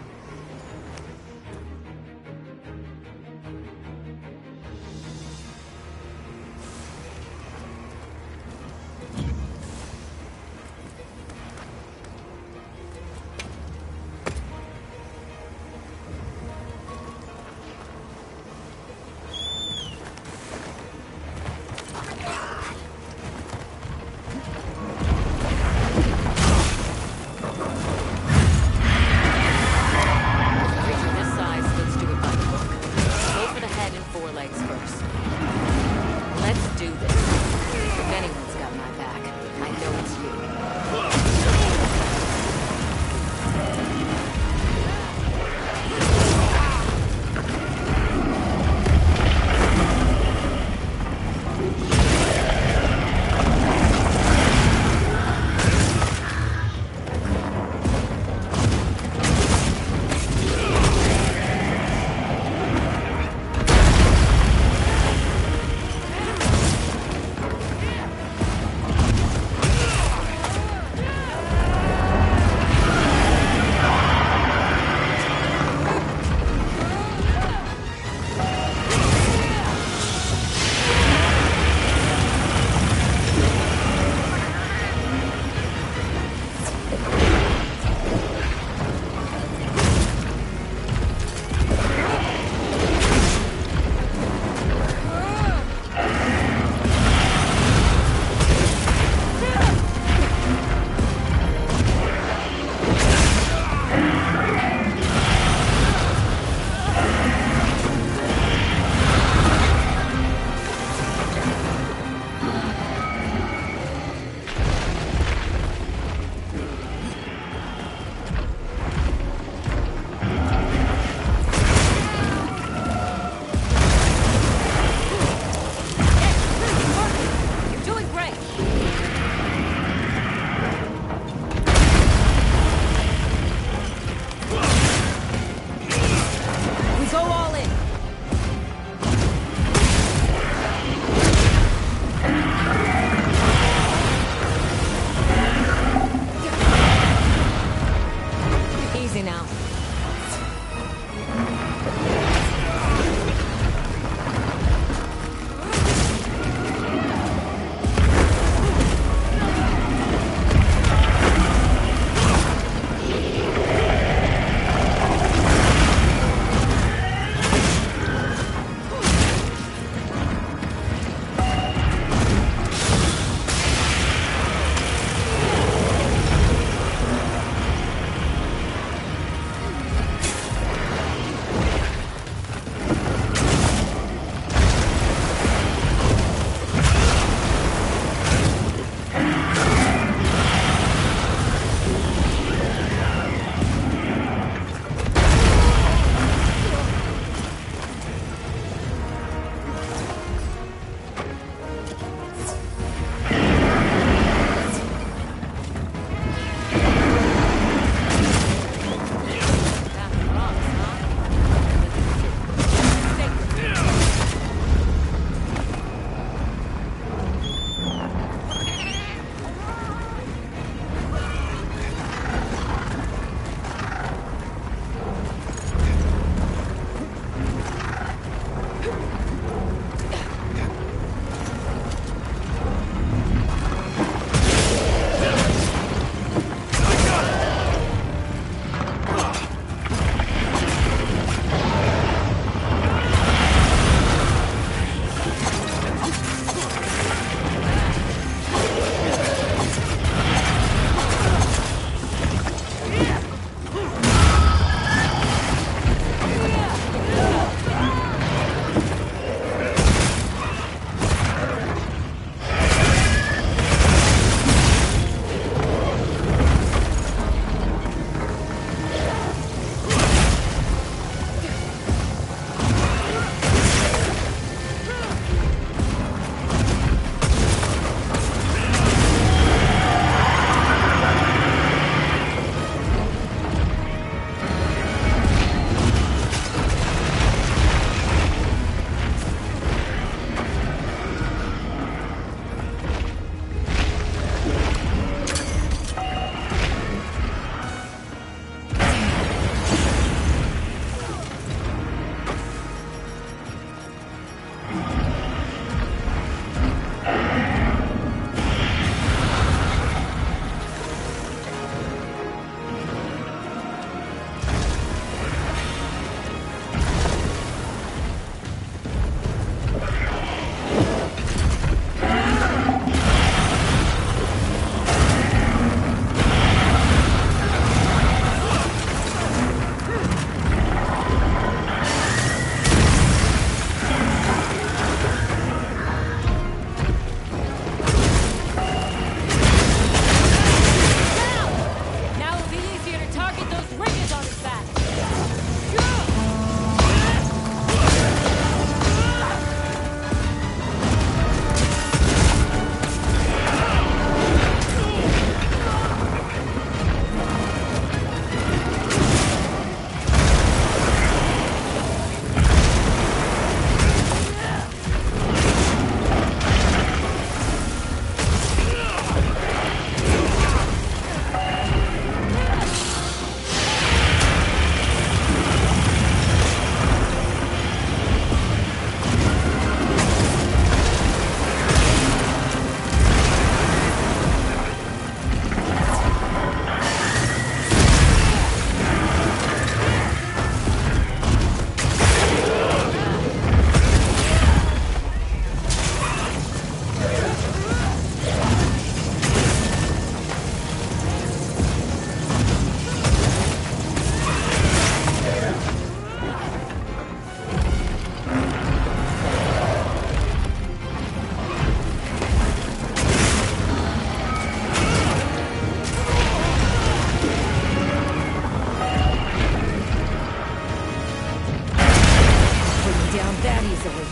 down that easily.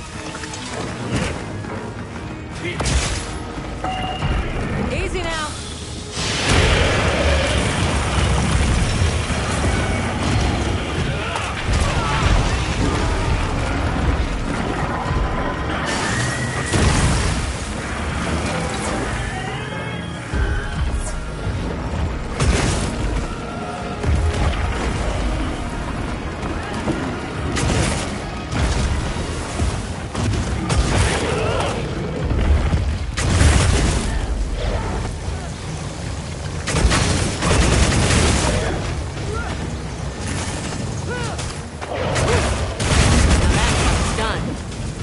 Easy now.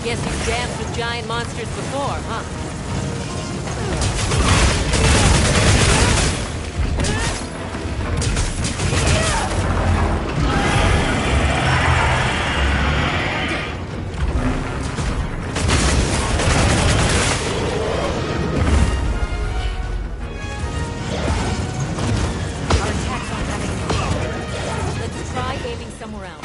Guess you've danced with giant monsters before, huh? Our attacks aren't having any effect. Let's try aiming somewhere else.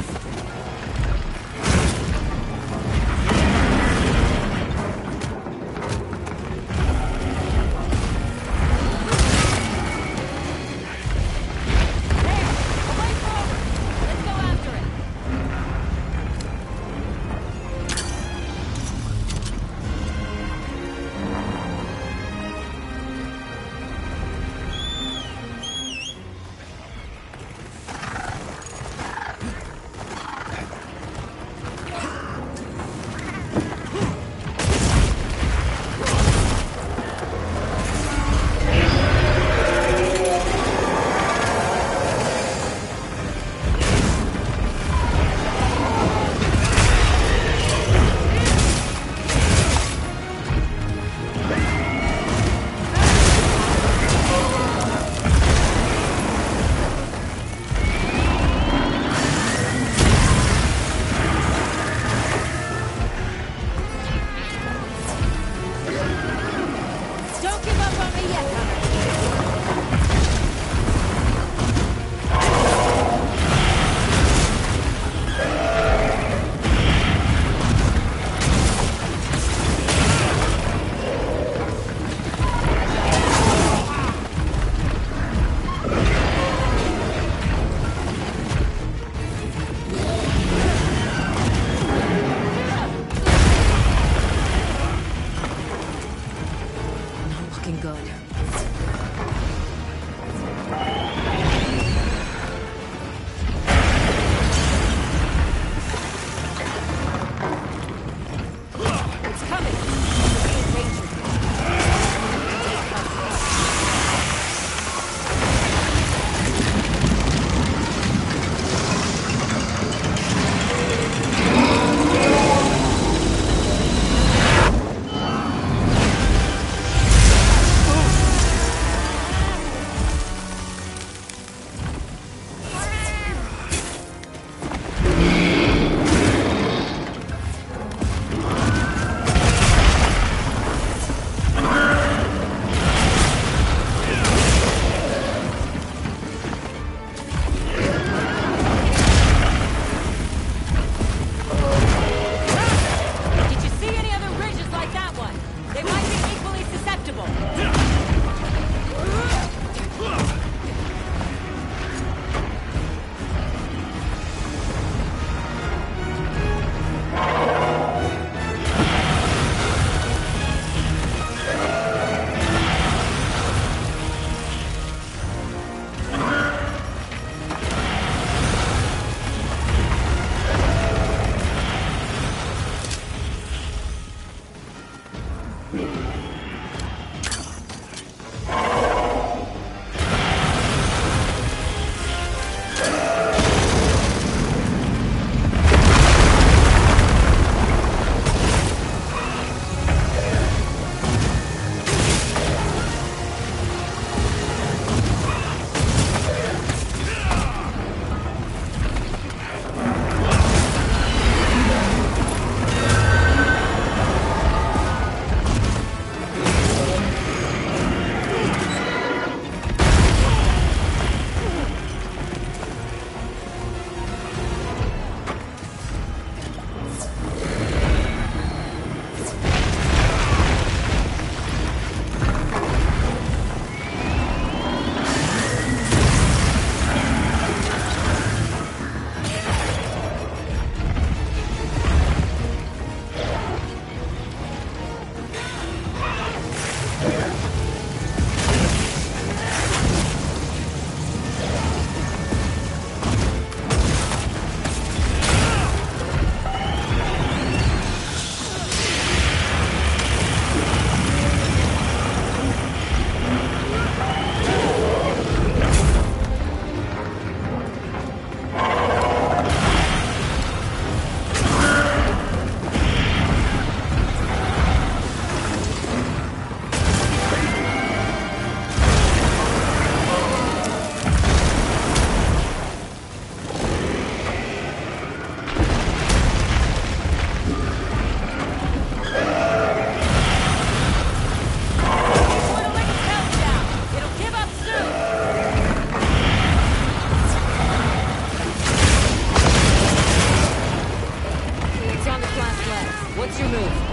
What's your move?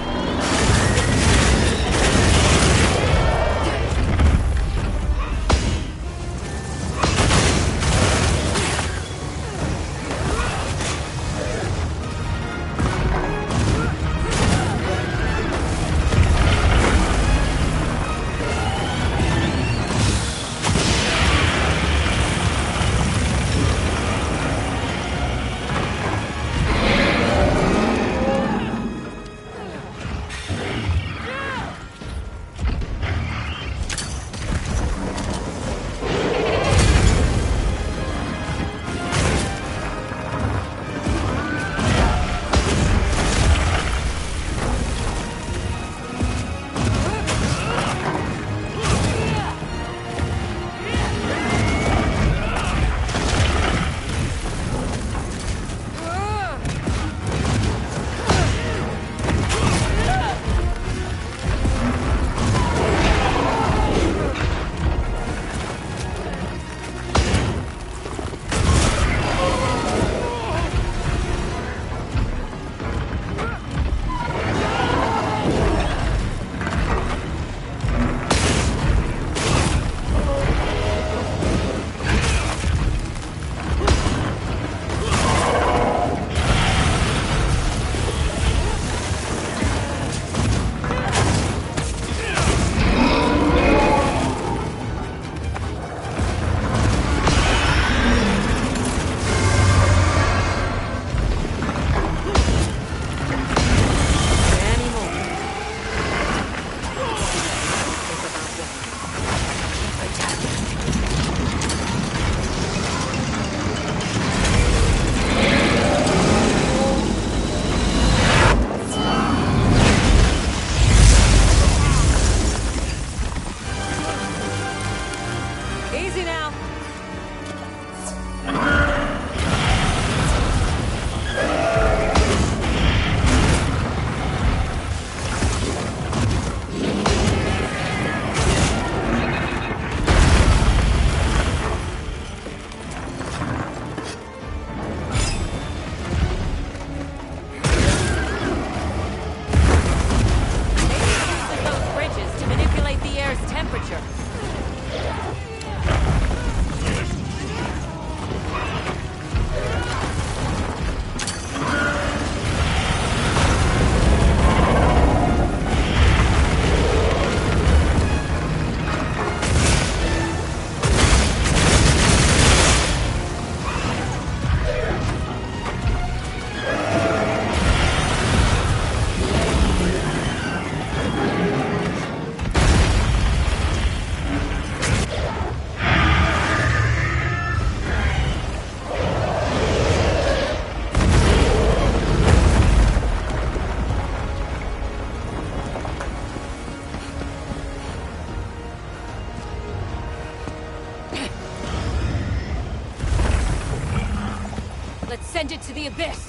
Send it to the abyss!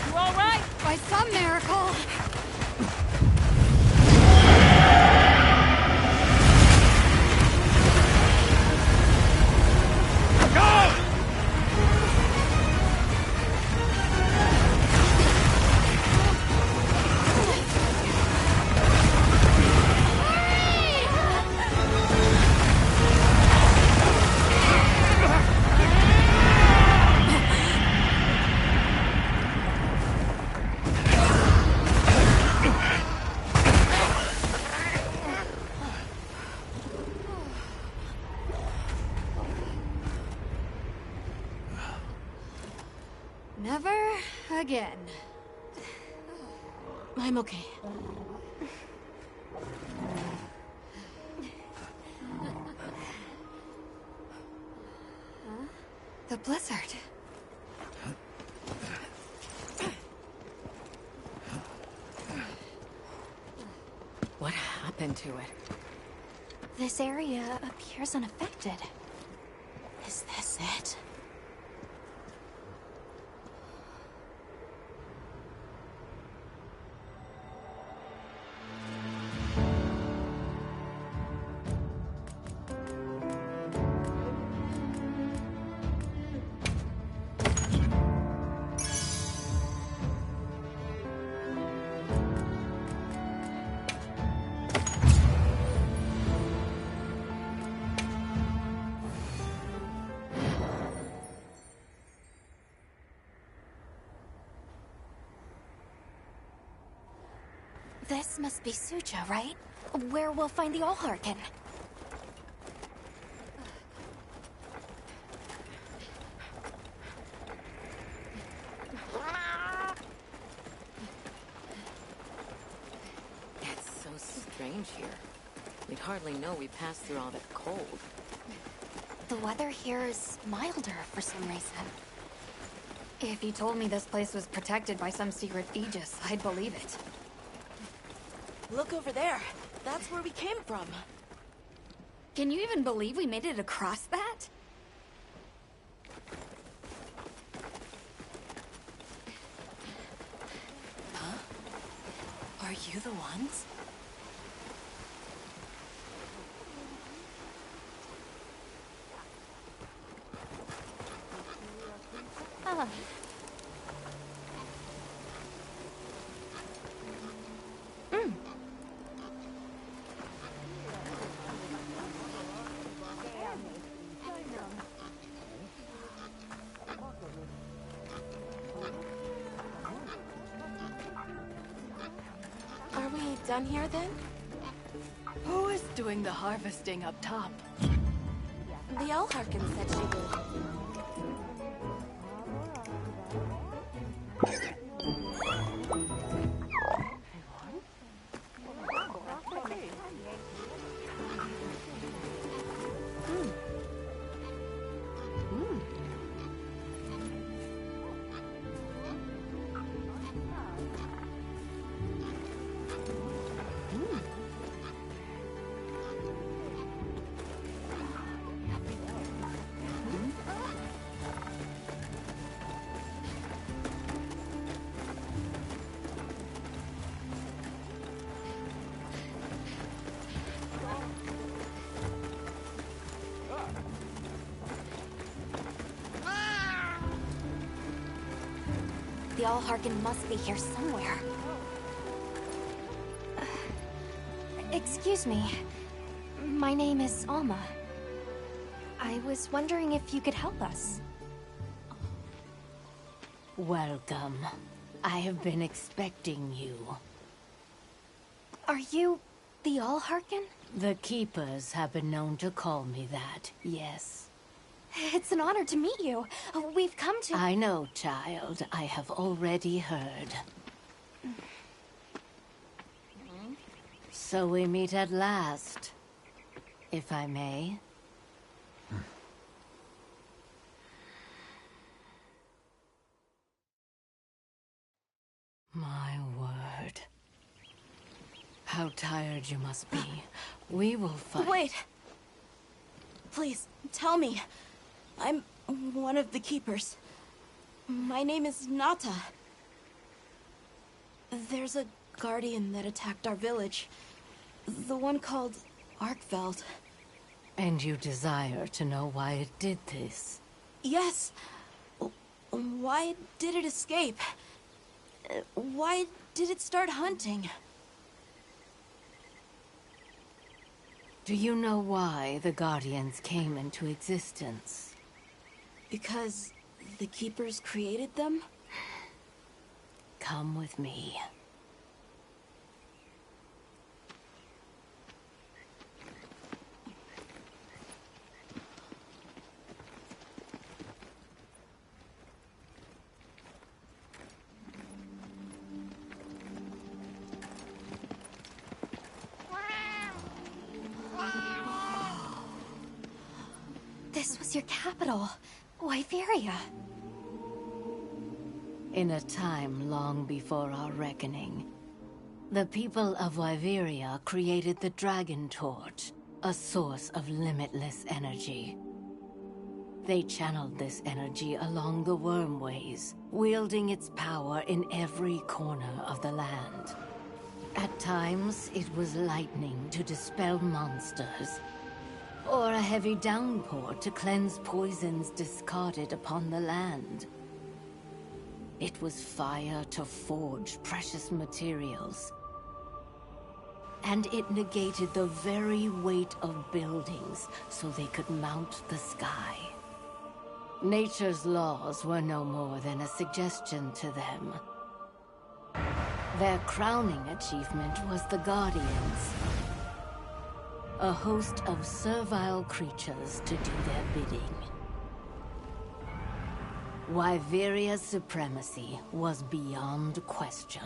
You all right? By some miracle! Never again. I'm okay. The blizzard. What happened to it? This area appears unaffected. Is this it? This must be Suja, right? Where we'll find the Allharkin. It's so strange here. We'd hardly know we passed through all that cold. The weather here is milder for some reason. If you told me this place was protected by some secret Aegis, I'd believe it. Look over there. That's where we came from. Can you even believe we made it across that? Huh? Are you the ones? Ah. Are we done here then? Who is doing the harvesting up top? The Allharkin said she would. The Allharkin must be here somewhere. Excuse me. My name is Alma. I was wondering if you could help us. Welcome. I have been expecting you. Are you the Allharkin? The Keepers have been known to call me that, yes. It's an honor to meet you. We've come to... I know, child. I have already heard. So we meet at last, if I may. My word. How tired you must be. We will fight. Wait! Please, tell me. I'm one of the Keepers. My name is Nata. There's a guardian that attacked our village. The one called Arkveld. And you desire to know why it did this? Yes. Why did it escape? Why did it start hunting? Do you know why the Guardians came into existence? Because the Keepers created them? Come with me. This was your capital, Wyveria. In a time long before our reckoning, the people of Wyveria created the Dragon Torch a source of limitless energy. They channeled this energy along the Wormways, wielding its power in every corner of the land. At times, it was lightning to dispel monsters, or a heavy downpour to cleanse poisons discarded upon the land. It was fire to forge precious materials, and it negated the very weight of buildings so they could mount the sky. Nature's laws were no more than a suggestion to them. Their crowning achievement was the Guardians, a host of servile creatures to do their bidding. Wyveria's supremacy was beyond question.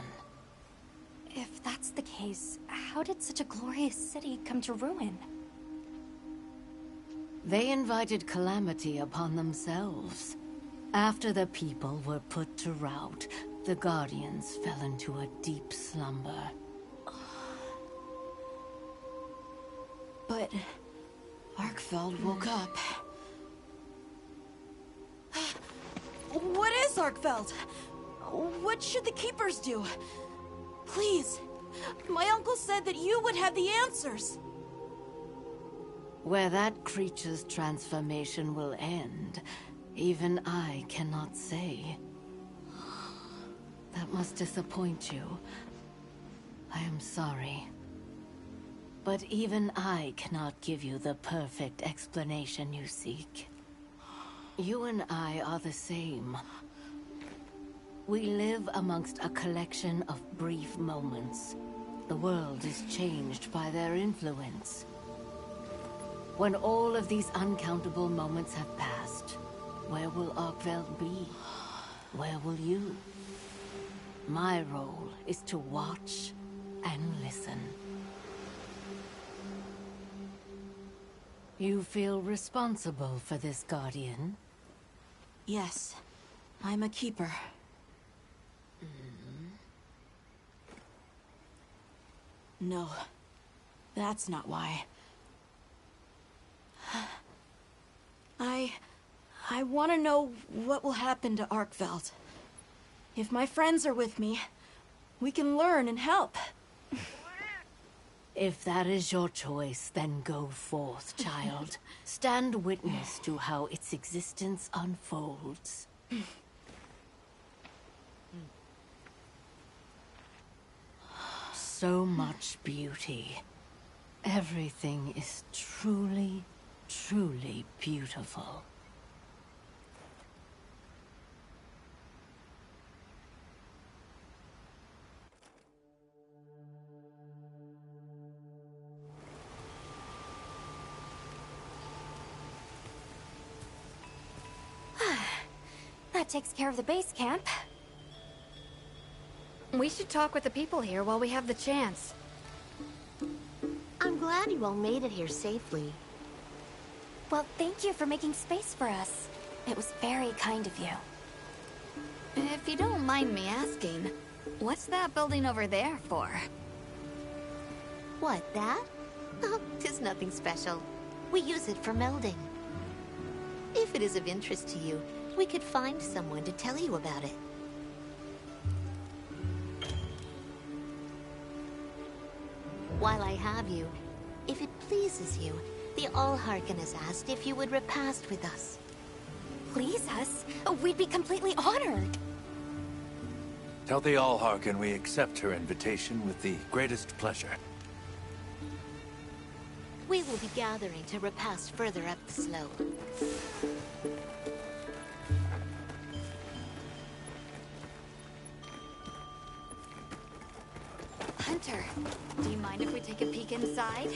If that's the case, how did such a glorious city come to ruin? They invited calamity upon themselves. After the people were put to rout, the Guardians fell into a deep slumber. But Arkfeld woke up. What is Arkfeld? What should the Keepers do? Please, my uncle said that you would have the answers. Where that creature's transformation will end, even I cannot say. That must disappoint you. I am sorry. But even I cannot give you the perfect explanation you seek. You and I are the same. We live amongst a collection of brief moments. The world is changed by their influence. When all of these uncountable moments have passed, where will Arkfeld be? Where will you? My role is to watch and listen. You feel responsible for this Guardian? Yes, I'm a Keeper. No, that's not why. I want to know what will happen to Arkfeld. If my friends are with me, we can learn and help. If that is your choice, then go forth, child. Stand witness to how its existence unfolds. So much beauty. Everything is truly, truly beautiful. That takes care of the base camp. We should talk with the people here while we have the chance. I'm glad you all made it here safely. Well, thank you for making space for us. It was very kind of you. If you don't mind me asking, what's that building over there for? What, that? Oh, 'tis nothing special. We use it for melding. If it is of interest to you, we could find someone to tell you about it. While I have you, if it pleases you, the Allharken has asked if you would repast with us. Please us? We'd be completely honored. Tell the Allharken we accept her invitation with the greatest pleasure. We will be gathering to repast further up the slope. Hunter, do you mind if we take a peek inside?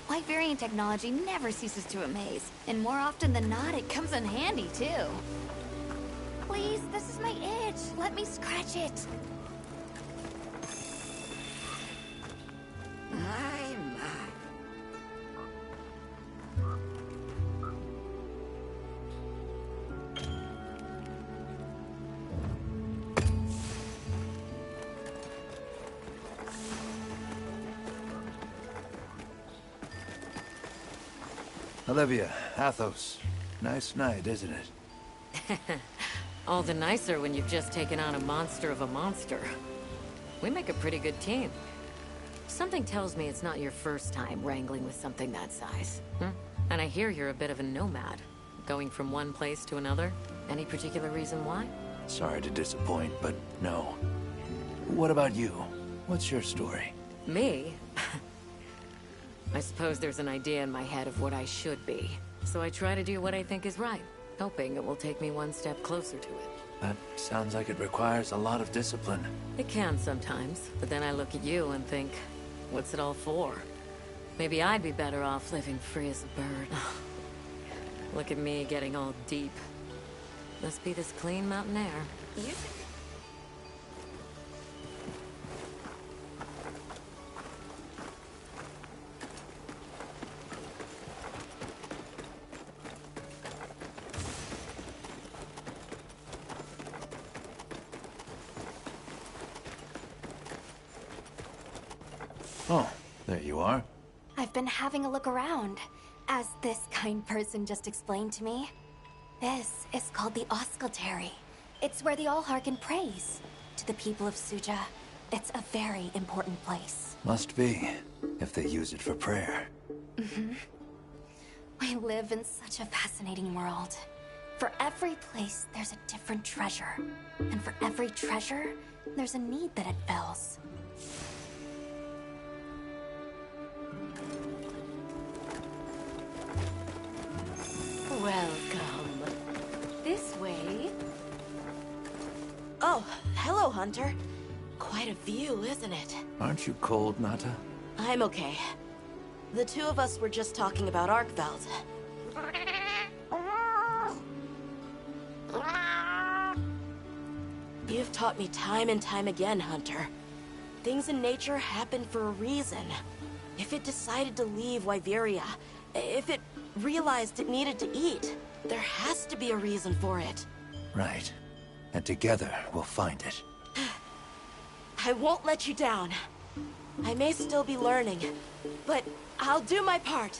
Wyverian technology never ceases to amaze, and more often than not, it comes in handy, too. Please, this is my itch. Let me scratch it. My. Olivia, Athos. Nice night, isn't it? All the nicer when you've just taken on a monster of a monster. We make a pretty good team. Something tells me it's not your first time wrangling with something that size. And I hear you're a bit of a nomad. Going from one place to another? Any particular reason why? Sorry to disappoint, but no. What about you? What's your story? Me? I suppose there's an idea in my head of what I should be. So I try to do what I think is right, hoping it will take me one step closer to it. That sounds like it requires a lot of discipline. It can sometimes, but then I look at you and think, what's it all for? Maybe I'd be better off living free as a bird. Look at me getting all deep. Must be this clean mountain air. You Oh, there you are. I've been having a look around, as this kind person just explained to me. This is called the Oscultary. It's where the Allharkin prays to the people of Suja. It's a very important place. Must be, if they use it for prayer. We live in such a fascinating world. For every place, there's a different treasure. And for every treasure, there's a need that it fills. Welcome. This way. Oh, hello, Hunter. Quite a view, isn't it? Aren't you cold, Nata? I'm okay. The two of us were just talking about Arkveld. You've taught me time and time again, Hunter. Things in nature happen for a reason. If it decided to leave Wyveria, if it realized it needed to eat, there has to be a reason for it. Right. And together, we'll find it. I won't let you down. I may still be learning, but I'll do my part.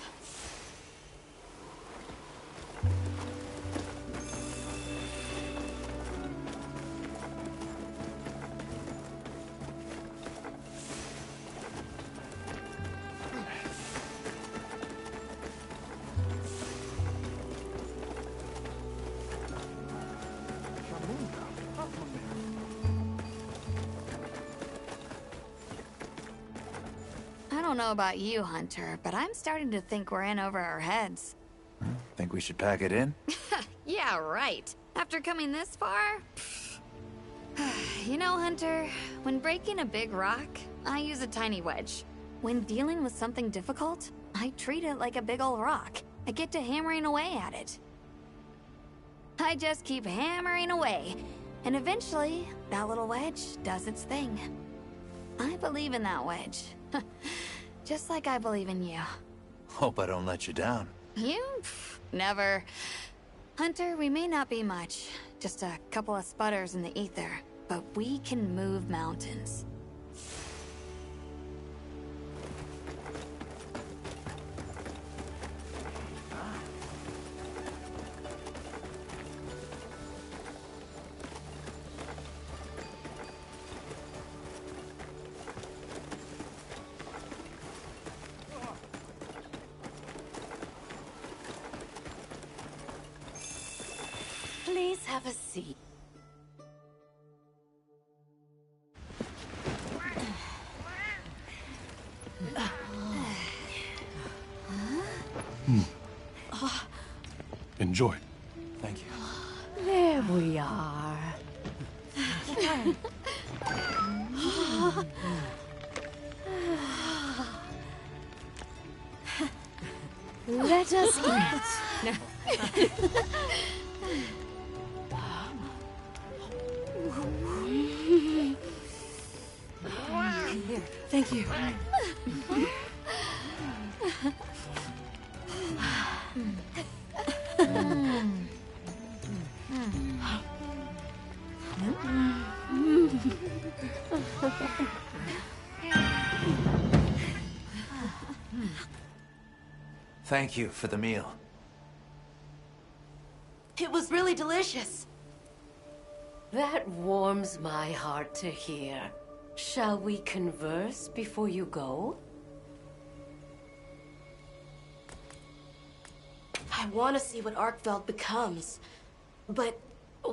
I don't know about you, Hunter, but I'm starting to think we're in over our heads. Think we should pack it in? Yeah, right. After coming this far? You know, Hunter, when breaking a big rock, I use a tiny wedge. When dealing with something difficult, I treat it like a big old rock. I get to hammering away at it. I just keep hammering away, and eventually, that little wedge does its thing. I believe in that wedge. Just like I believe in you. Hope I don't let you down. You? Never. Hunter, we may not be much. Just a couple of sputters in the ether. But we can move mountains. Please have a seat. Enjoy. Thank you. There we are. Let us eat. Here, thank you. Thank you for the meal. It was really delicious. That warms my heart to hear. Shall we converse before you go? I want to see what Arkveld becomes, but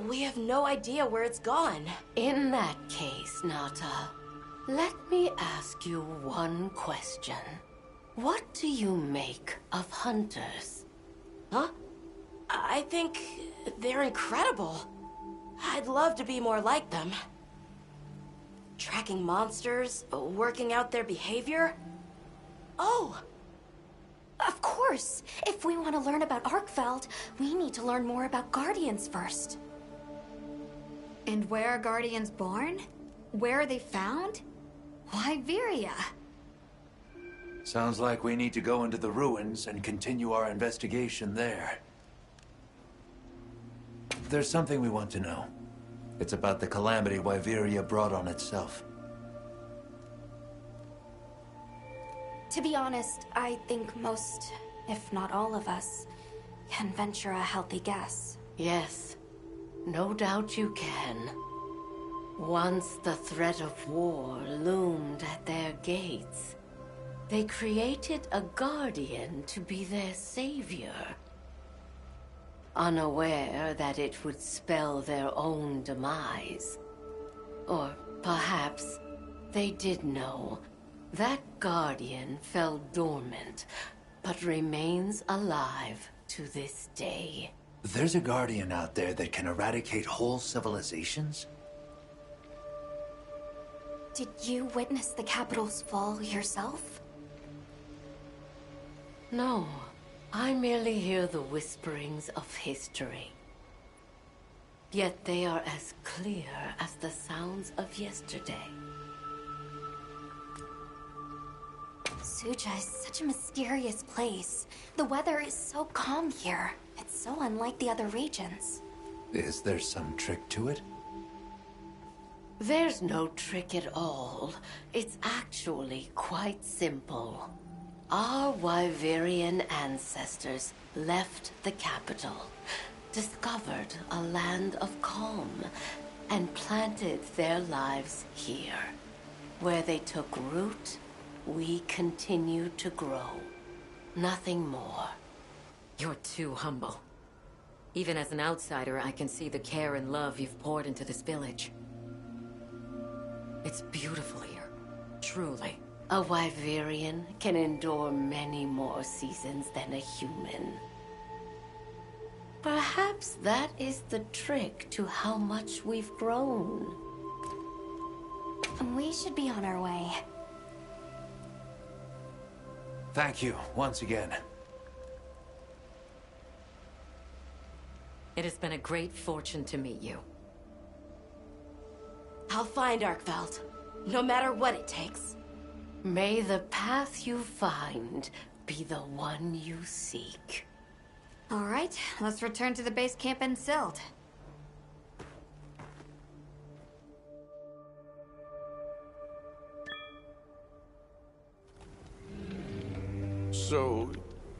we have no idea where it's gone. In that case, Nata, let me ask you one question. What do you make of hunters? Huh? I think they're incredible. I'd love to be more like them. Tracking monsters, working out their behavior. Oh! Of course! If we want to learn about Arkveld, we need to learn more about Guardians first. And where are Guardians born? Where are they found? Wyveria. Sounds like we need to go into the ruins and continue our investigation there. There's something we want to know. It's about the calamity Wyveria brought on itself. To be honest, I think most, if not all of us, can venture a healthy guess. Yes, no doubt you can. Once the threat of war loomed at their gates, they created a guardian to be their savior. Unaware that it would spell their own demise. Or perhaps they did know. That guardian fell dormant, but remains alive to this day. There's a guardian out there that can eradicate whole civilizations? Did you witness the capital's fall yourself? No, I merely hear the whisperings of history. Yet they are as clear as the sounds of yesterday. Suja is such a mysterious place. The weather is so calm here. It's so unlike the other regions. Is there some trick to it? There's no trick at all. It's actually quite simple. Our Wyverian ancestors left the capital, discovered a land of calm, and planted their lives here. Where they took root, we continue to grow. Nothing more. You're too humble. Even as an outsider, I can see the care and love you've poured into this village. It's beautiful here, truly. A Wyverian can endure many more seasons than a human. Perhaps that is the trick to how much we've grown. We should be on our way. Thank you, once again. It has been a great fortune to meet you. I'll find Arkveld, no matter what it takes. May the path you find be the one you seek. All right, let's return to the base camp in Sild. So,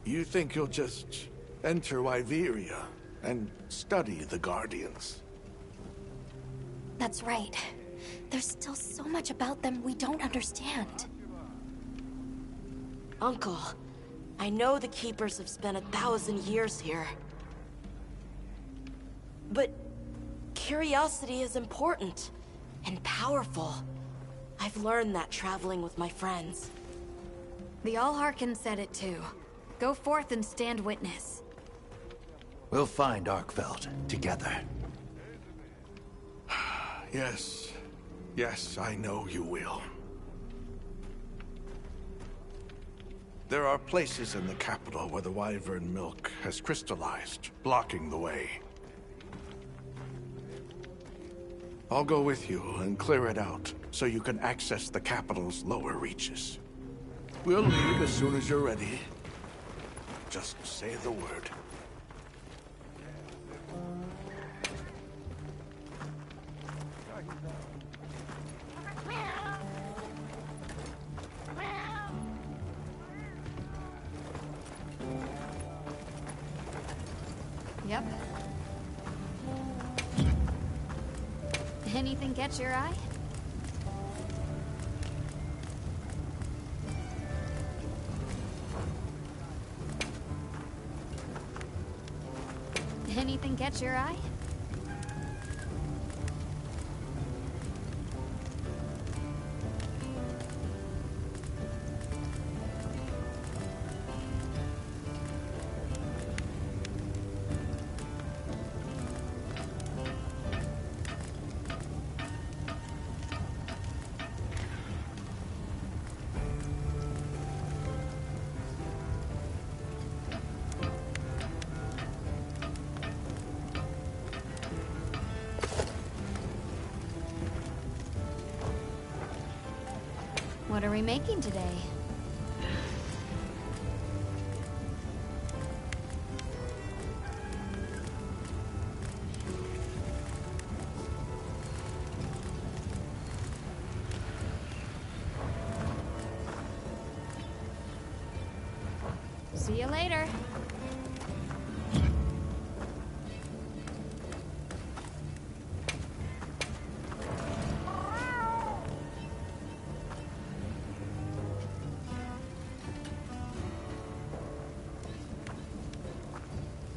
you think you'll just enter Wyveria and study the Guardians? That's right. There's still so much about them we don't understand. Uncle, I know the Keepers have spent 1,000 years here. But curiosity is important and powerful. I've learned that traveling with my friends. The Allharkin said it too. Go forth and stand witness. We'll find Arkveld together. Yes. Yes, I know you will. There are places in the capital where the Wyvern milk has crystallized, blocking the way. I'll go with you and clear it out, so you can access the capital's lower reaches. We'll leave as soon as you're ready. Just say the word. Yep. Anything catch your eye? Anything catch your eye? What are we making today? See you later.